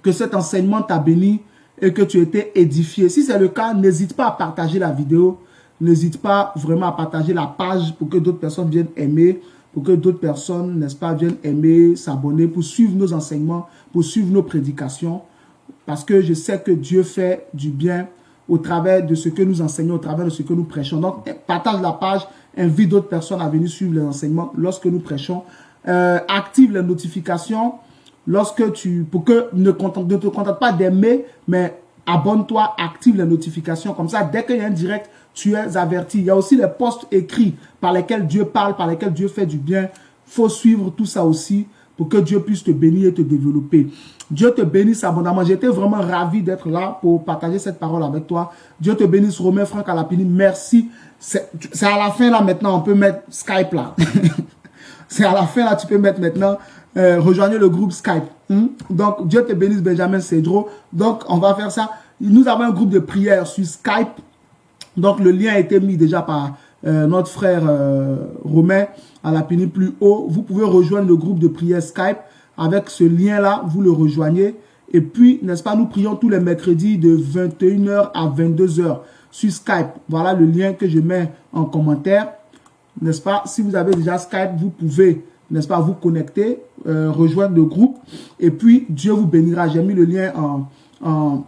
que cet enseignement t'a béni et que tu as été édifié. Si c'est le cas, n'hésite pas à partager la vidéo. N'hésite pas vraiment à partager la page pour que d'autres personnes viennent aimer, pour que d'autres personnes, n'est-ce pas, viennent aimer, s'abonner, pour suivre nos enseignements, pour suivre nos prédications. Parce que je sais que Dieu fait du bien au travers de ce que nous enseignons, au travers de ce que nous prêchons. Donc, partage la page, invite d'autres personnes à venir suivre les enseignements lorsque nous prêchons. Active les notifications pour que ne te contente pas d'aimer, mais abonne-toi, active les notifications. Comme ça, dès qu'il y a un direct, tu es averti. Il y a aussi les posts écrits par lesquels Dieu parle, par lesquels Dieu fait du bien. Il faut suivre tout ça aussi pour que Dieu puisse te bénir et te développer. Dieu te bénisse abondamment. J'étais vraiment ravi d'être là pour partager cette parole avec toi. Dieu te bénisse, Romain Franck Alapini. Merci. C'est à la fin là maintenant, on peut mettre Skype là. C'est à la fin là, tu peux mettre maintenant, rejoignez le groupe Skype. Donc, Dieu te bénisse, Benjamin Cedro. Donc, on va faire ça. Nous avons un groupe de prière sur Skype. Donc, le lien a été mis déjà par notre frère Romain Alapini plus haut. Vous pouvez rejoindre le groupe de prière Skype. Avec ce lien-là, vous le rejoignez. Et puis, n'est-ce pas, nous prions tous les mercredis de 21h à 22h sur Skype. Voilà le lien que je mets en commentaire. n'est-ce pas? Si vous avez déjà Skype, vous pouvez, n'est-ce pas, vous connecter, rejoindre le groupe. Et puis, Dieu vous bénira. J'ai mis le lien en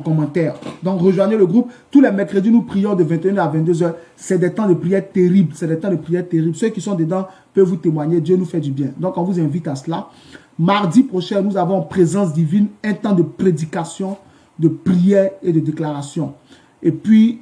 commentaire. Donc, rejoignez le groupe. Tous les mercredis, nous prions de 21h à 22h. C'est des temps de prière terribles. C'est des temps de prière terribles. Ceux qui sont dedans peuvent vous témoigner. Dieu nous fait du bien. Donc, on vous invite à cela. Mardi prochain, nous avons présence divine, un temps de prédication, de prière et de déclaration. Et puis,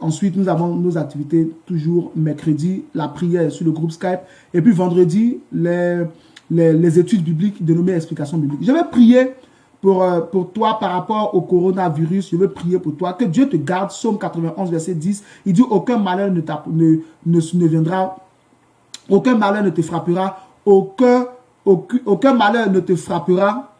ensuite, nous avons nos activités toujours mercredi, la prière sur le groupe Skype. Et puis, vendredi, les études bibliques dénommées explications bibliques. Je vais prier pour toi par rapport au coronavirus. Je veux prier pour toi. Que Dieu te garde. Psaume 91, verset 10. Il dit, aucun malheur ne viendra, aucun malheur ne te frappera, aucun malheur ne te frappera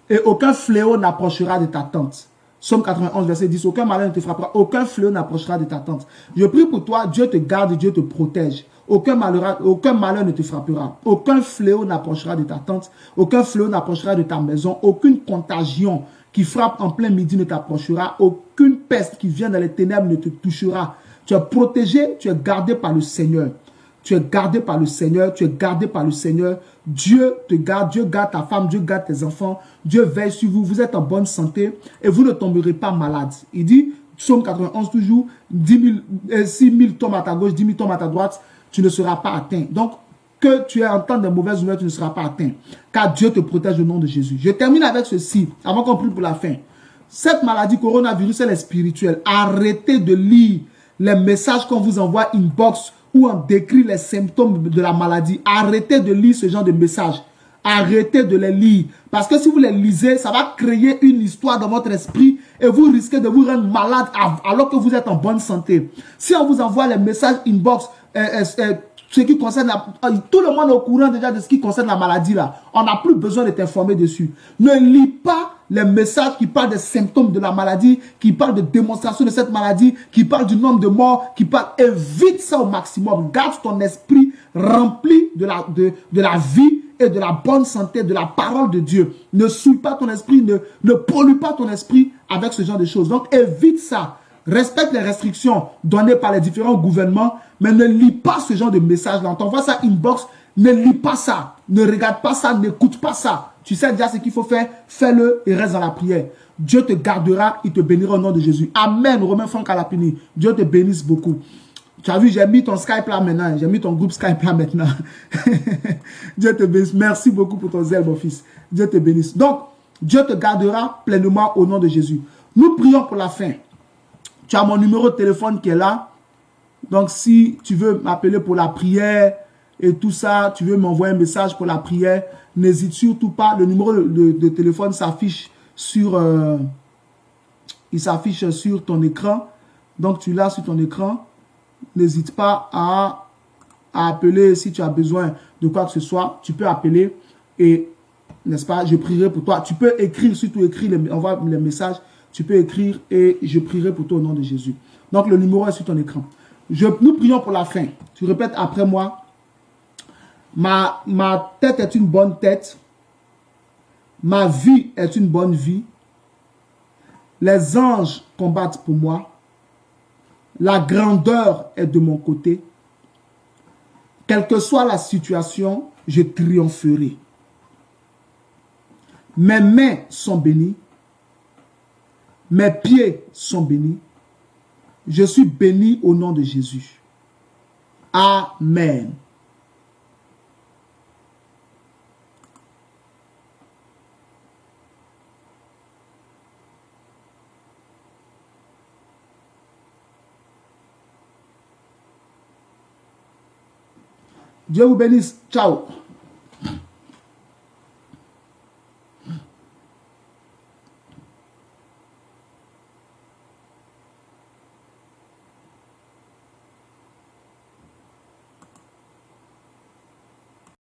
et aucun fléau n'approchera de ta tente. Psaume 91, verset 10. Aucun malheur ne te frappera, aucun fléau n'approchera de ta tente. Je prie pour toi, Dieu te garde, Dieu te protège. Aucun malheur ne te frappera, aucun fléau n'approchera de ta tente, aucun fléau n'approchera de ta maison, aucune contagion qui frappe en plein midi ne t'approchera, aucune peste qui vient dans les ténèbres ne te touchera. Tu es protégé, tu es gardé par le Seigneur. Tu es gardé par le Seigneur, tu es gardé par le Seigneur. Dieu te garde, Dieu garde ta femme, Dieu garde tes enfants. Dieu veille sur vous, vous êtes en bonne santé et vous ne tomberez pas malade. Il dit, Psaume 91 toujours, 6 000 tombent à ta gauche, 10 000 tombent à ta droite, tu ne seras pas atteint. Donc, que tu aies en temps de mauvaises humeurs, tu ne seras pas atteint. Car Dieu te protège au nom de Jésus. Je termine avec ceci, avant qu'on prie pour la fin. Cette maladie coronavirus, elle est spirituelle. Arrêtez de lire les messages qu'on vous envoie inbox où on décrit les symptômes de la maladie. Arrêtez de lire ce genre de messages. Arrêtez de les lire. Parce que si vous les lisez, ça va créer une histoire dans votre esprit et vous risquez de vous rendre malade alors que vous êtes en bonne santé. Si on vous envoie les messages inbox, ce qui concerne tout le monde est au courant déjà de ce qui concerne la maladie là. On n'a plus besoin de t'informer dessus. Ne lis pas les messages qui parlent des symptômes de la maladie, qui parlent de démonstration de cette maladie, qui parlent du nombre de morts, qui parlent... Évite ça au maximum. Garde ton esprit rempli de la vie et de la bonne santé, de la parole de Dieu. Ne souille pas ton esprit, ne pollue pas ton esprit avec ce genre de choses. Donc évite ça. Respecte les restrictions données par les différents gouvernements, mais ne lis pas ce genre de message-là. On t'envoie ça inbox, ne lis pas ça, ne regarde pas ça, n'écoute pas ça. Tu sais déjà ce qu'il faut faire, fais-le et reste dans la prière. Dieu te gardera, il te bénira au nom de Jésus. Amen, Romain Franck Alapini. Dieu te bénisse beaucoup. Tu as vu, j'ai mis ton Skype là maintenant, j'ai mis ton groupe Skype là maintenant. Dieu te bénisse. Merci beaucoup pour ton zèle, mon fils. Dieu te bénisse. Donc, Dieu te gardera pleinement au nom de Jésus. Nous prions pour la fin. Tu as mon numéro de téléphone qui est là. Donc, si tu veux m'appeler pour la prière et tout ça, tu veux m'envoyer un message pour la prière, n'hésite surtout pas. Le numéro de téléphone s'affiche sur, il s'affiche sur ton écran. Donc, tu l'as sur ton écran. N'hésite pas à appeler si tu as besoin de quoi que ce soit. Tu peux appeler et, n'est-ce pas, je prierai pour toi. Tu peux écrire, surtout écrire, envoie les messages. Tu peux écrire et je prierai pour toi au nom de Jésus. Donc, le numéro est sur ton écran. Nous prions pour la fin. Tu répètes après moi. Ma tête est une bonne tête. Ma vie est une bonne vie. Les anges combattent pour moi. La grandeur est de mon côté. Quelle que soit la situation, je triompherai. Mes mains sont bénies. Mes pieds sont bénis. Je suis béni au nom de Jésus. Amen. Dieu vous bénisse. Ciao.